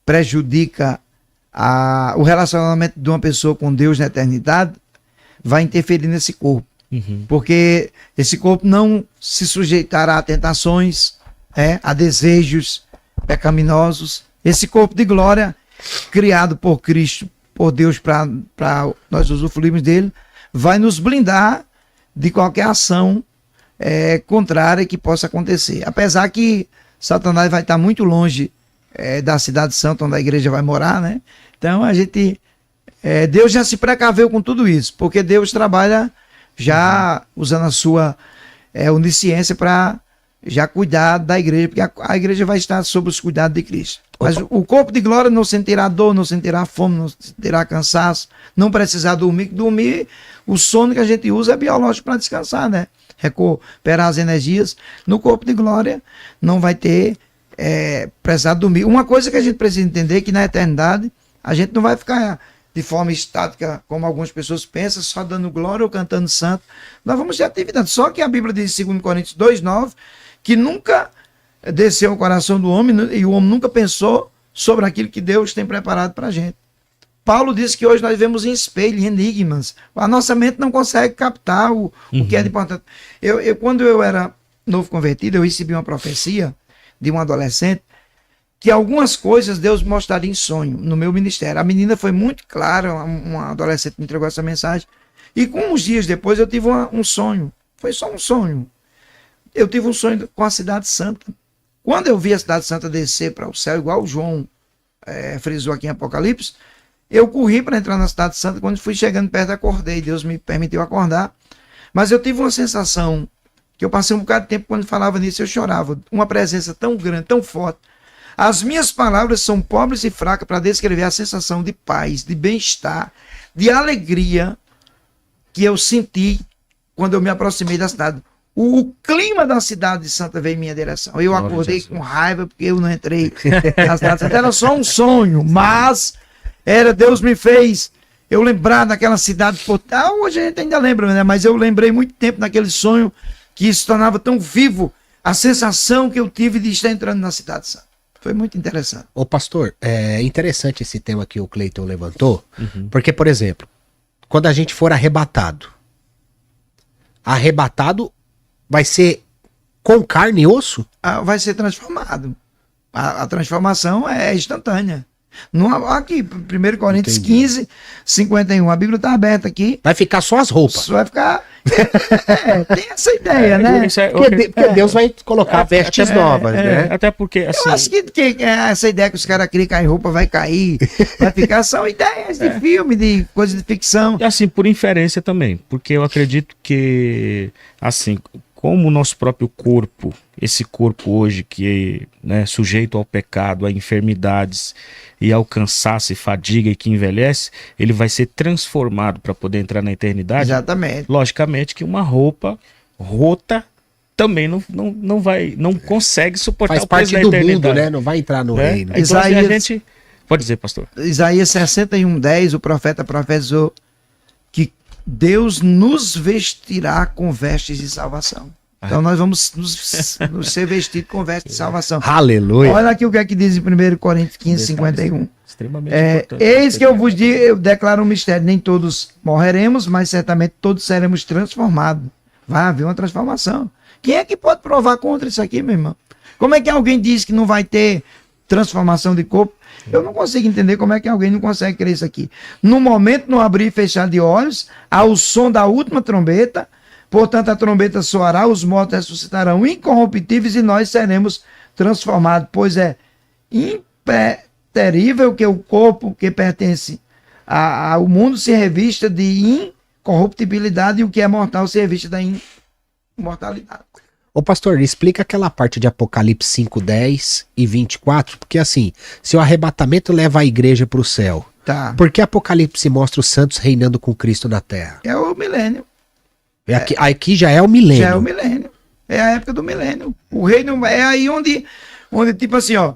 prejudica o relacionamento de uma pessoa com Deus na eternidade vai interferir nesse corpo. Porque esse corpo não se sujeitará a tentações, a desejos pecaminosos. Esse corpo de glória, criado por Cristo, por Deus, para nós usufruirmos dele, vai nos blindar de qualquer ação contrária que possa acontecer. Apesar que Satanás vai estar muito longe da cidade santa, onde a igreja vai morar, né? Então Deus já se precaveu com tudo isso, porque Deus trabalha já usando a sua onisciência para já cuidar da igreja, porque a igreja vai estar sob os cuidados de Cristo. Mas o corpo de glória não sentirá dor, não sentirá fome, não sentirá cansaço, não precisar dormir. Dormir, o sono que a gente usa é biológico para descansar, né? Recuperar as energias. No corpo de glória não vai ter precisar dormir. Uma coisa que a gente precisa entender é que na eternidade a gente não vai ficar de forma estática, como algumas pessoas pensam, só dando glória ou cantando santo. Nós vamos ter atividade. Só que a Bíblia diz em 2 Coríntios 2,9 que nunca desceu ao coração do homem e o homem nunca pensou sobre aquilo que Deus tem preparado para a gente. Paulo disse que hoje nós vemos em espelho, em enigmas. A nossa mente não consegue captar o que é de importante. Quando eu era novo convertido, eu recebi uma profecia de um adolescente que algumas coisas Deus mostraria em sonho no meu ministério. A menina foi muito clara, uma adolescente me entregou essa mensagem. E com uns dias depois eu tive um sonho. Foi só um sonho. Eu tive um sonho com a Cidade Santa. Quando eu vi a Cidade Santa descer para o céu, igual o João frisou aqui em Apocalipse, eu corri para entrar na Cidade Santa. Quando fui chegando perto, acordei. Deus me permitiu acordar. Mas eu tive uma sensação que eu passei um bocado de tempo, quando falava nisso, eu chorava. Uma presença tão grande, tão forte. As minhas palavras são pobres e fracas para descrever a sensação de paz, de bem-estar, de alegria que eu senti quando eu me aproximei da cidade. O clima da cidade de Santa veio em minha direção. Eu acordei com raiva porque eu não entrei na cidade de Santa. Era só um sonho, mas Deus me fez eu lembrar daquela cidade. Hoje a gente ainda lembra, né? Mas eu lembrei muito tempo naquele sonho que se tornava tão vivo a sensação que eu tive de estar entrando na Cidade de Santa. Foi muito interessante. Ô pastor, é interessante esse tema que o Cleiton levantou, porque, por exemplo, quando a gente for arrebatado vai ser com carne e osso? Vai ser transformado. A transformação é instantânea. Aqui, 1 Coríntios 15, 51. A Bíblia está aberta aqui. Vai ficar só as roupas. Vai ficar. Tem essa ideia, né? Porque Deus vai colocar vestes novas, né? Até porque, assim. Eu acho que essa ideia que os caras criam que a roupa vai cair, vai ficar, são ideias de filme, de coisa de ficção. E assim, por inferência também. Porque eu acredito que, assim, como o nosso próprio corpo, esse corpo hoje que é sujeito ao pecado, a enfermidades e ao cansaço e fadiga e que envelhece, ele vai ser transformado para poder entrar na eternidade. Exatamente. Logicamente que uma roupa rota também não consegue suportar Faz o peso da parte do eternidade. mundo, né? Não vai entrar no reino. Então, Isaías, a gente... Pode dizer, pastor. Isaías 61:10, o profeta profetizou que Deus nos vestirá com vestes de salvação. Então nós vamos nos ser vestidos com vestes de salvação. Aleluia. Olha aqui o que é que diz em 1 Coríntios 15, 51. Extremamente importante. Eis que eu vos digo, eu declaro um mistério, nem todos morreremos, mas certamente todos seremos transformados. Vai haver uma transformação. Quem é que pode provar contra isso aqui, meu irmão? Como é que alguém diz que não vai ter transformação de corpo? Eu não consigo entender como é que alguém não consegue crer isso aqui. No momento, no abrir e fechar de olhos, ao som da última trombeta, portanto a trombeta soará, os mortos ressuscitarão incorruptíveis e nós seremos transformados, pois é impreterível que o corpo que pertence ao mundo se revista de incorruptibilidade e o que é mortal se revista da imortalidade. Ô pastor, explica aquela parte de Apocalipse 5, 10 e 24, porque assim, se o arrebatamento leva a igreja para o céu, Tá. por que Apocalipse mostra os santos reinando com Cristo na terra? É o milênio. Aqui já é o milênio. Já é o milênio. É a época do milênio. O reino é aí onde tipo assim, ó,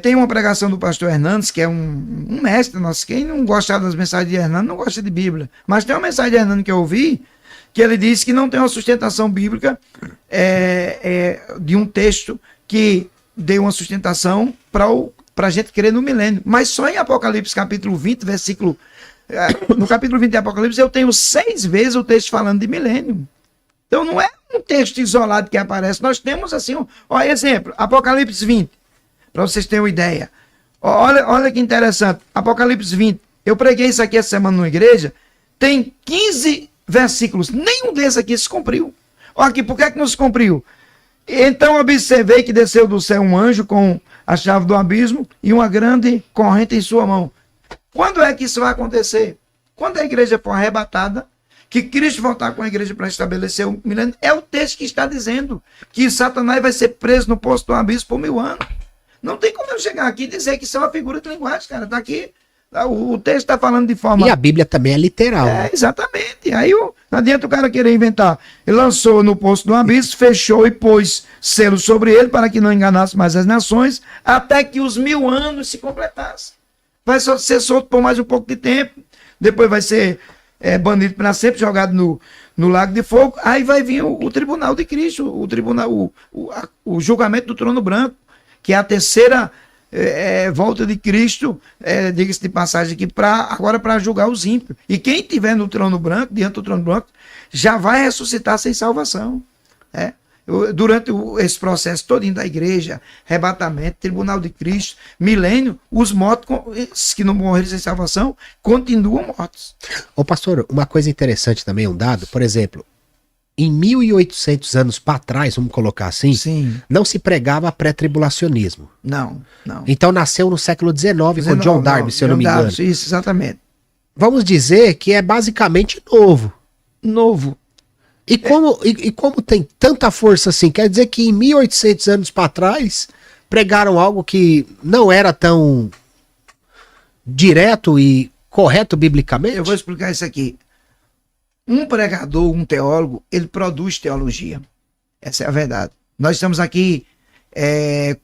tem uma pregação do pastor Hernandes, que é um mestre nosso. Quem não gosta das mensagens de Hernandes não gosta de Bíblia. Mas tem uma mensagem de Hernandes que eu ouvi, que ele disse que não tem uma sustentação bíblica de um texto que dê uma sustentação para a gente crer no milênio. Mas só em Apocalipse capítulo 20, versículo... no capítulo 20 de Apocalipse eu tenho 6 vezes o texto falando de milênio. Então não é um texto isolado que aparece. Nós temos assim, exemplo, Apocalipse 20, para vocês terem uma ideia. Olha que interessante. Apocalipse 20, eu preguei isso aqui essa semana numa igreja, tem 15 versículos, nenhum desses aqui se cumpriu. Olha aqui, por que não se cumpriu? Então observei que desceu do céu um anjo com a chave do abismo e uma grande corrente em sua mão. Quando é que isso vai acontecer? Quando a igreja for arrebatada, que Cristo voltar com a igreja para estabelecer o milênio, é o texto que está dizendo que Satanás vai ser preso no poço do abismo por 1000 anos. Não tem como eu chegar aqui e dizer que isso é uma figura de linguagem, cara. Está aqui, o texto está falando de forma... E a Bíblia também é literal. Exatamente. Aí não adianta o cara querer inventar. Ele lançou no poço do abismo, fechou e pôs selo sobre ele para que não enganasse mais as nações, até que os 1000 anos se completassem. Vai ser solto por mais um pouco de tempo, depois vai ser banido para sempre, jogado no lago de fogo. Aí vai vir o tribunal de Cristo, o julgamento do trono branco, que é a terceira volta de Cristo, diga-se de passagem aqui, agora para julgar os ímpios. E quem estiver no trono branco, diante do trono branco, já vai ressuscitar sem salvação. Durante esse processo todinho da igreja, arrebatamento, tribunal de Cristo, milênio, os mortos que não morreram sem salvação continuam mortos. Ô pastor, uma coisa interessante também, um dado, por exemplo, em 1800 anos para trás, vamos colocar assim, Sim. Não se pregava pré-tribulacionismo. Não. Então nasceu no século XIX com John Darby, se eu não me engano. Isso, exatamente. Vamos dizer que é basicamente novo. E como tem tanta força assim, quer dizer que em 1800 anos para trás pregaram algo que não era tão direto e correto biblicamente? Eu vou explicar isso aqui. Um pregador, um teólogo, ele produz teologia. Essa é a verdade. Nós estamos aqui,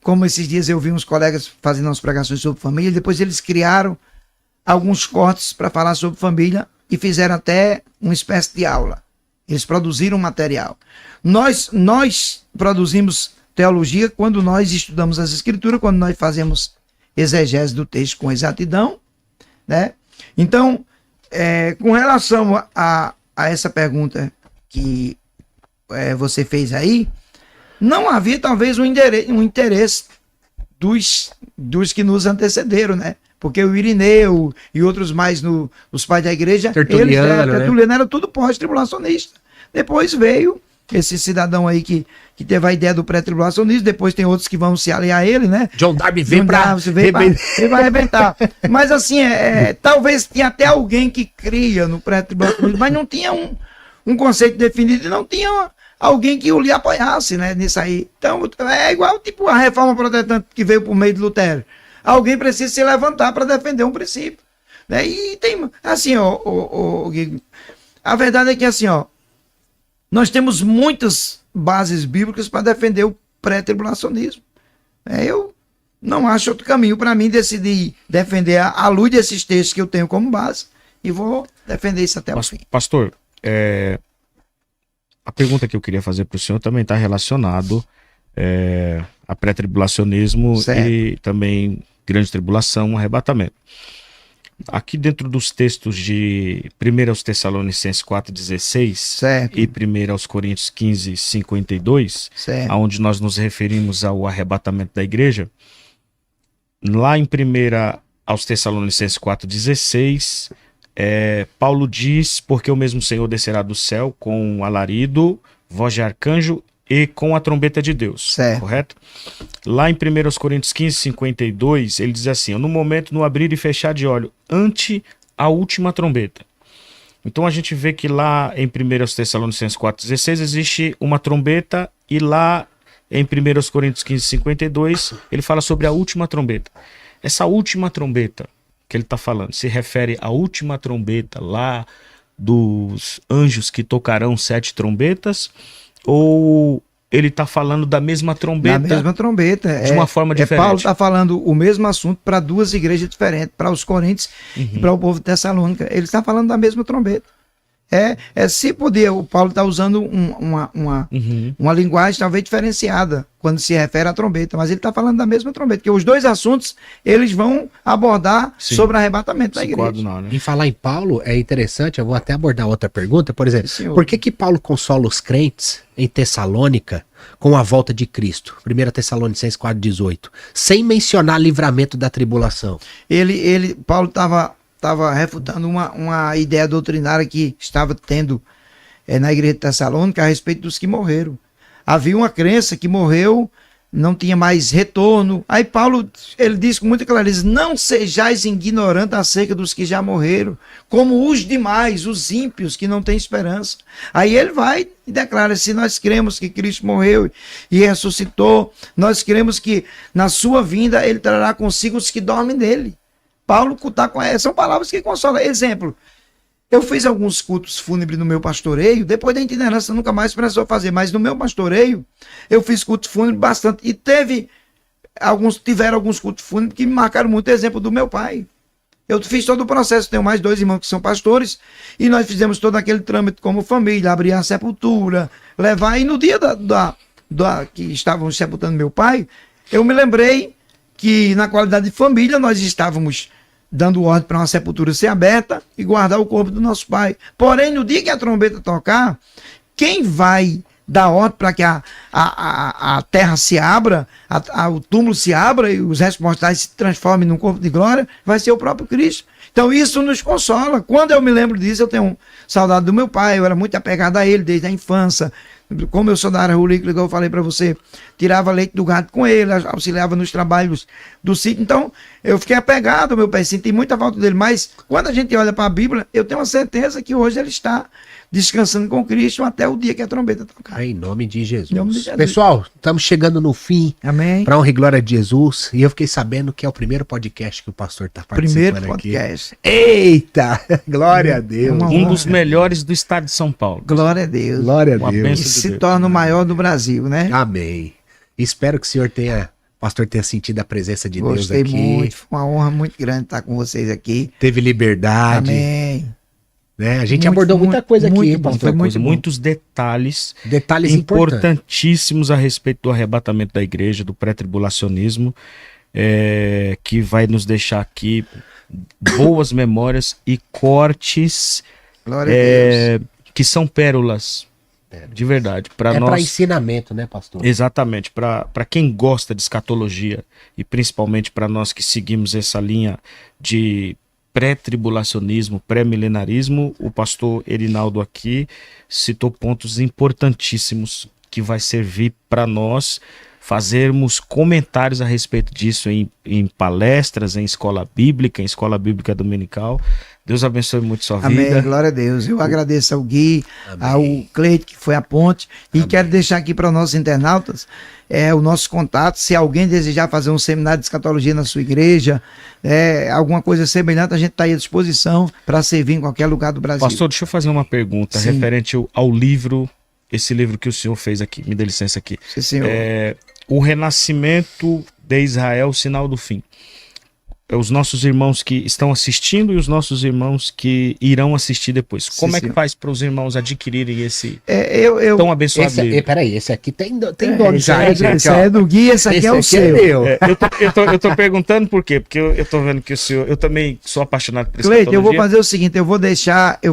como esses dias eu vi uns colegas fazendo umas pregações sobre família, depois eles criaram alguns cortes para falar sobre família e fizeram até uma espécie de aula. Eles produziram material. Nós produzimos teologia quando nós estudamos as escrituras, quando nós fazemos exegese do texto com exatidão, né? Então, com relação a essa pergunta que você fez aí, não havia talvez um interesse dos que nos antecederam, né? Porque o Irineu e outros mais, os pais da igreja, Tertuliano era tudo pós-tribulacionista. Depois veio esse cidadão aí que teve a ideia do pré-tribulacionismo, depois tem outros que vão se aliar a ele, né? John Darby veio ele vai arrebentar. Mas assim, talvez tinha até alguém que cria no pré-tribulacionismo, mas não tinha um conceito definido e não tinha alguém que lhe apoiasse, né, nisso aí. Então é igual tipo a reforma protestante que veio por meio de Lutero. Alguém precisa se levantar para defender um princípio, né? E tem assim, Guigo, a verdade é que assim, nós temos muitas bases bíblicas para defender o pré-tribulacionismo. Eu não acho outro caminho. Para mim, decidi defender à luz desses textos que eu tenho como base e vou defender isso até o fim. Pastor, a pergunta que eu queria fazer para o senhor também está relacionado a pré-tribulacionismo e também grande tribulação, arrebatamento. Aqui dentro dos textos de 1 aos Tessalonicenses 4,16 e 1 aos Coríntios 15,52, onde nós nos referimos ao arrebatamento da igreja, lá em 1 aos Tessalonicenses 4,16, Paulo diz, porque o mesmo Senhor descerá do céu com alarido, voz de arcanjo e com a trombeta de Deus, correto? Lá em 1 Coríntios 15:52, ele diz assim: no momento, no abrir e fechar de olho, ante a última trombeta. Então a gente vê que lá em 1 Tessalonicenses 4,16 existe uma trombeta, e lá em 1 Coríntios 15,52 ele fala sobre a última trombeta. Essa última trombeta que ele está falando se refere à última trombeta lá dos anjos que tocarão 7 trombetas, ou ele está falando da mesma trombeta? Da mesma trombeta. De uma forma diferente. Paulo está falando o mesmo assunto para 2 igrejas diferentes, para os Coríntios e para o povo de Tessalônica. Ele está falando da mesma trombeta. Se poder, o Paulo está usando uma linguagem talvez diferenciada quando se refere à trombeta, mas ele está falando da mesma trombeta, porque os 2 assuntos eles vão abordar sobre o arrebatamento da igreja. Não, né? Em falar em Paulo, é interessante, eu vou até abordar outra pergunta, por exemplo, por que Paulo consola os crentes em Tessalônica com a volta de Cristo? 1 Tessalonicenses 4,18, sem mencionar livramento da tribulação. Paulo estava refutando uma ideia doutrinária que estava tendo na igreja de Tessalônica a respeito dos que morreram. Havia uma crença que morreu, não tinha mais retorno. Aí Paulo, ele diz com muita clareza: não sejais ignorantes acerca dos que já morreram, como os demais, os ímpios que não têm esperança. Aí ele vai e declara: se nós cremos que Cristo morreu e ressuscitou, nós cremos que na sua vinda ele trará consigo os que dormem nele. Paulo está com são palavras que consolam. Exemplo, eu fiz alguns cultos fúnebres no meu pastoreio, depois da itinerância nunca mais precisou fazer, mas no meu pastoreio eu fiz cultos fúnebres bastante, e tiveram alguns cultos fúnebres que me marcaram muito. Exemplo do meu pai. Eu fiz todo o processo, tenho mais 2 irmãos que são pastores, e nós fizemos todo aquele trâmite como família, abrir a sepultura, levar, e no dia que estavam sepultando meu pai, eu me lembrei que na qualidade de família nós estávamos dando ordem para uma sepultura ser aberta e guardar o corpo do nosso pai. Porém, no dia que a trombeta tocar, quem vai dar ordem para que a terra se abra, o túmulo se abra e os restos mortais se transformem num corpo de glória, vai ser o próprio Cristo. Então isso nos consola. Quando eu me lembro disso, eu tenho saudade do meu pai, eu era muito apegado a ele desde a infância. Como eu sou da área rural, como eu falei para você, tirava leite do gado com ele, auxiliava nos trabalhos do sítio. Então, eu fiquei apegado ao meu pai, senti muita falta dele. Mas, quando a gente olha para a Bíblia, eu tenho a certeza que hoje ele está descansando com Cristo até o dia que a trombeta tocar. Em nome de Jesus. Em nome de Jesus. Pessoal, estamos chegando no fim. Amém. Para honra e glória de Jesus. E eu fiquei sabendo que é o primeiro podcast que o pastor está participando. Primeiro podcast. Aqui. Eita! Glória a Deus. Um dos melhores do estado de São Paulo. Glória a Deus. Glória a Uma Deus. bênção E de se Deus. torna o maior do Brasil, né? Amém. Espero que o senhor pastor tenha sentido a presença de Gostei Deus aqui. muito, foi uma honra muito grande estar com vocês aqui. Teve liberdade. Amém. Né? A gente Muito, abordou muita coisa aqui, muito hein, bom, pastor? foi muito bom. Muitos detalhes Detalhes importantíssimos a respeito do arrebatamento da igreja, do pré-tribulacionismo, que vai nos deixar aqui boas memórias e cortes Glória a Deus. que são pérolas, de verdade. Para É nós, para ensinamento, né, pastor? exatamente, para quem gosta de escatologia e principalmente para nós que seguimos essa linha de pré-tribulacionismo, pré-milenarismo, o pastor Erinaldo aqui citou pontos importantíssimos que vai servir para nós fazermos comentários a respeito disso em palestras, em escola bíblica dominical. Deus abençoe muito sua Amém, vida. glória a Deus. Eu agradeço ao Gui, Amém. ao Cleide, que foi a ponte, e quero deixar aqui para os nossos internautas o nosso contato. Se alguém desejar fazer um seminário de escatologia na sua igreja, alguma coisa semelhante, a gente está aí à disposição para servir em qualquer lugar do Brasil. Pastor, deixa eu fazer uma pergunta Sim. referente ao livro, esse livro que o senhor fez aqui, me dê licença aqui. Sim, senhor. O Renascimento de Israel, Sinal do Fim. Os nossos irmãos que estão assistindo e os nossos irmãos que irão assistir depois. Como é que senhor. faz para os irmãos adquirirem esse Eu tão abençoado livro? Peraí, esse aqui tem dono esse já, é, hein, gente? esse Ó. é do Gui, esse aqui é o seu. meu. Eu tô perguntando por quê? Porque eu tô vendo que o senhor... Eu também sou apaixonado por Cleide, eu vou escatologia. fazer o seguinte, eu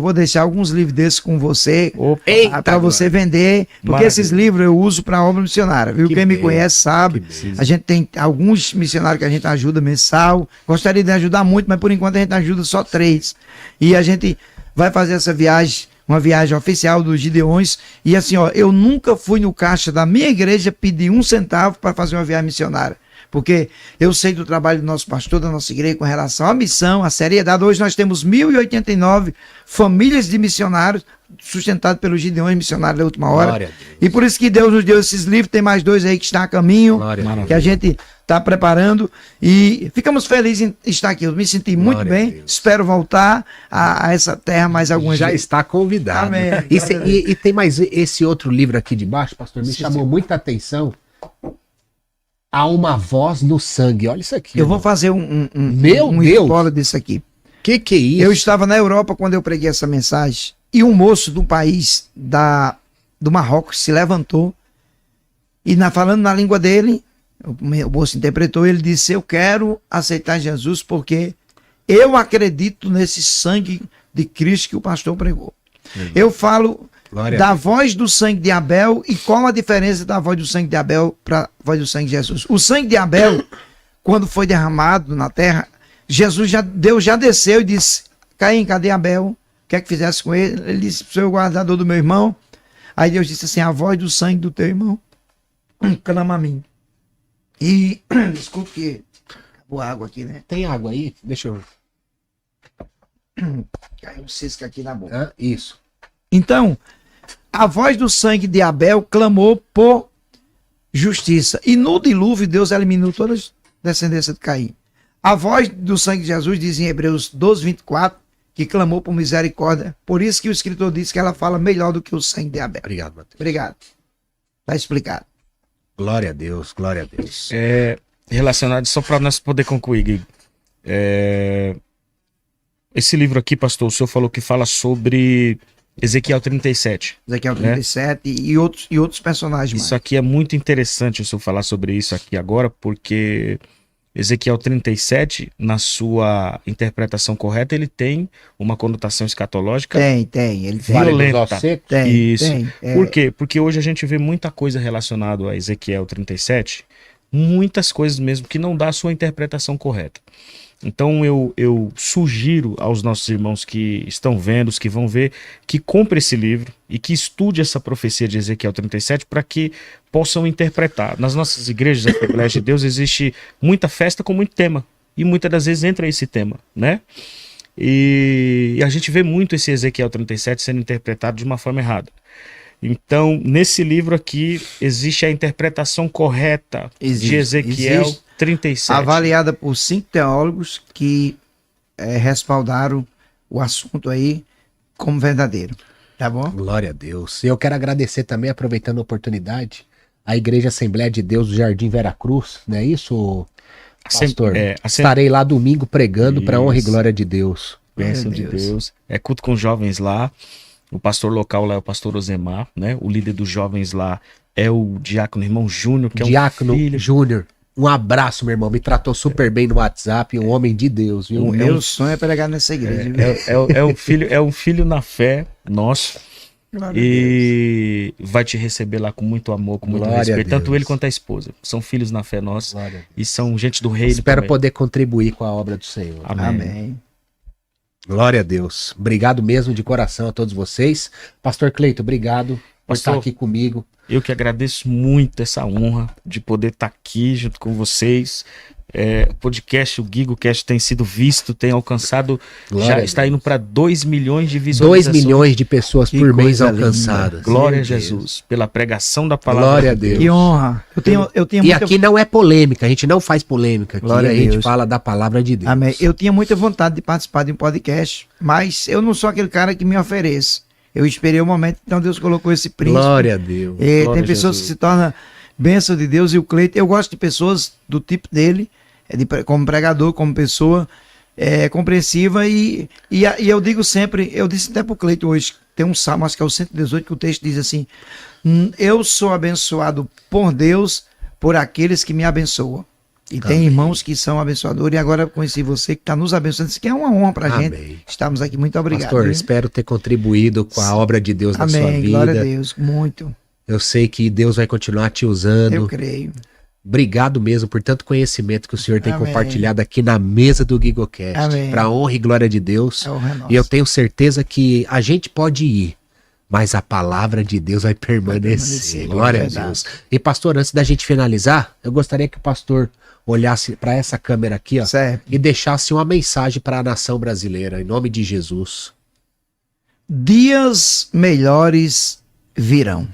vou deixar alguns livros desses com você, Opa, Eita, para você vender, porque Maravilha. esses livros eu uso para obra missionária, viu? Que Quem me bem, conhece sabe, a gente tem alguns missionários que a gente ajuda mensal, gostaria de ajudar muito, mas por enquanto a gente ajuda só 3, e a gente vai fazer essa viagem, uma viagem oficial dos Gideões, e assim, ó, eu nunca fui no caixa da minha igreja pedir 1 centavo para fazer uma viagem missionária. porque eu sei do trabalho do nosso pastor, da nossa igreja, com relação à missão, à seriedade. Hoje nós temos 1.089 famílias de missionários, sustentados pelos Gideões Missionários da Última Hora. Glória a Deus. E por isso que Deus nos deu esses livros, tem mais 2 aí que estão a caminho, Glória a Deus. que a gente está preparando. E ficamos felizes em estar aqui. Eu me senti muito Glória a bem. Deus. Espero voltar a essa terra mais algumas Já vezes. está convidado. Amém. E tem mais esse outro livro aqui de baixo, pastor, me chamou muita atenção. Há uma voz no sangue. Olha isso aqui. Eu vou irmão. fazer um Meu Deus! spoiler disso aqui. Que é isso? Eu estava na Europa quando eu preguei essa mensagem e um moço do país do Marrocos se levantou e falando na língua dele, o moço interpretou, ele disse: eu quero aceitar Jesus porque eu acredito nesse sangue de Cristo que o pastor pregou. Eu falo Glória da a Deus. voz do sangue de Abel e qual a diferença da voz do sangue de Abel para a voz do sangue de Jesus. O sangue de Abel, quando foi derramado na terra, Deus já desceu e disse: Caim, cadê Abel? Quer que fizesse com ele? Ele disse: sou o guardador do meu irmão. Aí Deus disse assim: a voz do sangue do teu irmão clama a mim. E desculpe que acabou a água aqui, né? Tem água aí? Deixa eu. Caiu um cisco aqui na boca. Ah, isso. Então, a voz do sangue de Abel clamou por justiça. E no dilúvio, Deus eliminou todas as descendências de Caim. A voz do sangue de Jesus diz em Hebreus 12, 24, que clamou por misericórdia. Por isso que o escritor diz que ela fala melhor do que o sangue de Abel. Obrigado, Matheus. Obrigado. Está explicado. Glória a Deus, glória a Deus. Relacionado, só para nós poder concluir, Gui. Esse livro aqui, pastor, o senhor falou que fala sobre Ezequiel 37. Ezequiel 37 e outros personagens mais. Isso aqui é muito interessante o senhor falar sobre isso aqui agora, porque Ezequiel 37, na sua interpretação correta, ele tem uma conotação escatológica Tem. Ele tem. Vale dos violenta. ossos secos? Tem, Isso. tem. Por quê? Porque hoje a gente vê muita coisa relacionada a Ezequiel 37, muitas coisas mesmo que não dá a sua interpretação correta. Então eu sugiro aos nossos irmãos que estão vendo, os que vão ver, que compre esse livro e que estude essa profecia de Ezequiel 37 para que possam interpretar. Nas nossas igrejas da Assembleia de Deus existe muita festa com muito tema e muitas das vezes entra esse tema, né? E a gente vê muito esse Ezequiel 37 sendo interpretado de uma forma errada. Então, nesse livro aqui, existe a interpretação correta de Ezequiel 37. Avaliada por 5 teólogos que respaldaram o assunto aí como verdadeiro. Tá bom? Glória a Deus. Eu quero agradecer também, aproveitando a oportunidade, a Igreja Assembleia de Deus do Jardim Veracruz, não é isso, pastor? Estarei lá domingo pregando para honra e glória de Deus. Bênção de Deus. É culto com jovens lá. O pastor local lá é o pastor Osemar, né? O líder dos jovens lá é o diácono irmão Júnior, que é Diácono um filho. Júnior. Um abraço, meu irmão. Me tratou super bem no WhatsApp, um homem de Deus, viu? O meu sonho é pregar nessa igreja. viu? É um filho na fé nosso. Glória a E vai te receber lá com muito amor, com muito Glória a respeito. Tanto Deus. ele quanto a esposa. São filhos na fé nossa. Glória a Deus. E são gente do reino. Espero também. poder contribuir com a obra do Senhor. Amém. Amém. Glória a Deus. Obrigado mesmo de coração a todos vocês. Pastor Cleito, obrigado por Pastor, estar aqui comigo. Eu que agradeço muito essa honra de poder estar aqui junto com vocês. O podcast, o GigoCast, tem sido visto, tem alcançado, Glória já a está Deus. indo para 2 milhões de 2 visualizações. milhões de pessoas Que por mês coisa linda. alcançadas. Glória a Meu Deus. Jesus, pela pregação da palavra. Glória a de Deus. Que honra. Eu tenho E muita... aqui não é polêmica, a gente não faz polêmica. Aqui Glória a a gente Deus. fala da palavra de Deus. Amém. Eu tinha muita vontade de participar de um podcast, mas eu não sou aquele cara que me oferece. Eu esperei o momento, então Deus colocou esse príncipe. Glória a Deus. Tem Glória a pessoas Jesus. que se tornam bênção de Deus e o Cleiton. Eu gosto de pessoas do tipo dele, como pregador, como pessoa compreensiva. E eu digo sempre, eu disse até para o Cleiton hoje, tem um salmo, acho que é o 118, que o texto diz assim: eu sou abençoado por Deus, por aqueles que me abençoam. E tem irmãos que são abençoadores, e agora eu conheci você que está nos abençoando. Isso que é uma honra para a gente. Amém. Estamos aqui, muito obrigado. Pastor, viu? espero ter contribuído com a obra de Deus na sua Amém, vida. glória a Deus, muito. Eu sei que Deus vai continuar te usando. Eu creio. Obrigado mesmo por tanto conhecimento que o Senhor tem Amém. compartilhado aqui na mesa do GigoCast. Amém. Para honra e glória de Deus. É honra nossa. E eu tenho certeza que a gente pode ir, mas a palavra de Deus vai permanecer. permanecer, Glória a verdade. Deus. E pastor, antes da gente finalizar, eu gostaria que o pastor olhasse para essa câmera aqui, ó, Certo. e deixasse uma mensagem para a nação brasileira, em nome de Jesus. Dias melhores virão.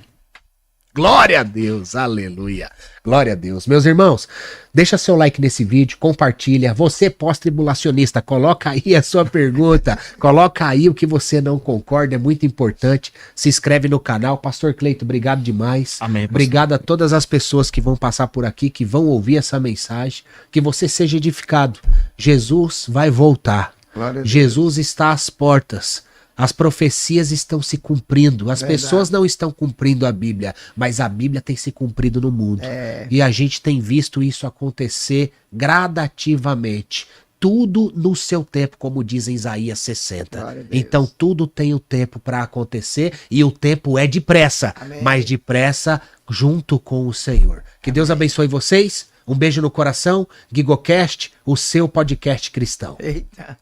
Glória a Deus, aleluia. Glória a Deus. Meus irmãos, deixa seu like nesse vídeo, compartilha. Você pós-tribulacionista, coloca aí a sua pergunta, coloca aí o que você não concorda, é muito importante. Se inscreve no canal. Pastor Cleito, obrigado demais. Amém, pastor. Obrigado a todas as pessoas que vão passar por aqui, que vão ouvir essa mensagem. Que você seja edificado. Jesus vai voltar. Glória a Deus. Jesus está às portas. As profecias estão se cumprindo. As Verdade. pessoas não estão cumprindo a Bíblia, mas a Bíblia tem se cumprido no mundo. E a gente tem visto isso acontecer gradativamente. Tudo no seu tempo, como diz em Isaías 60. Glória a Deus. Então tudo tem o tempo para acontecer e o tempo é depressa, Amém. mas depressa junto com o Senhor. Que Deus abençoe vocês. Um beijo no coração. GigoCast, o seu podcast cristão. Eita.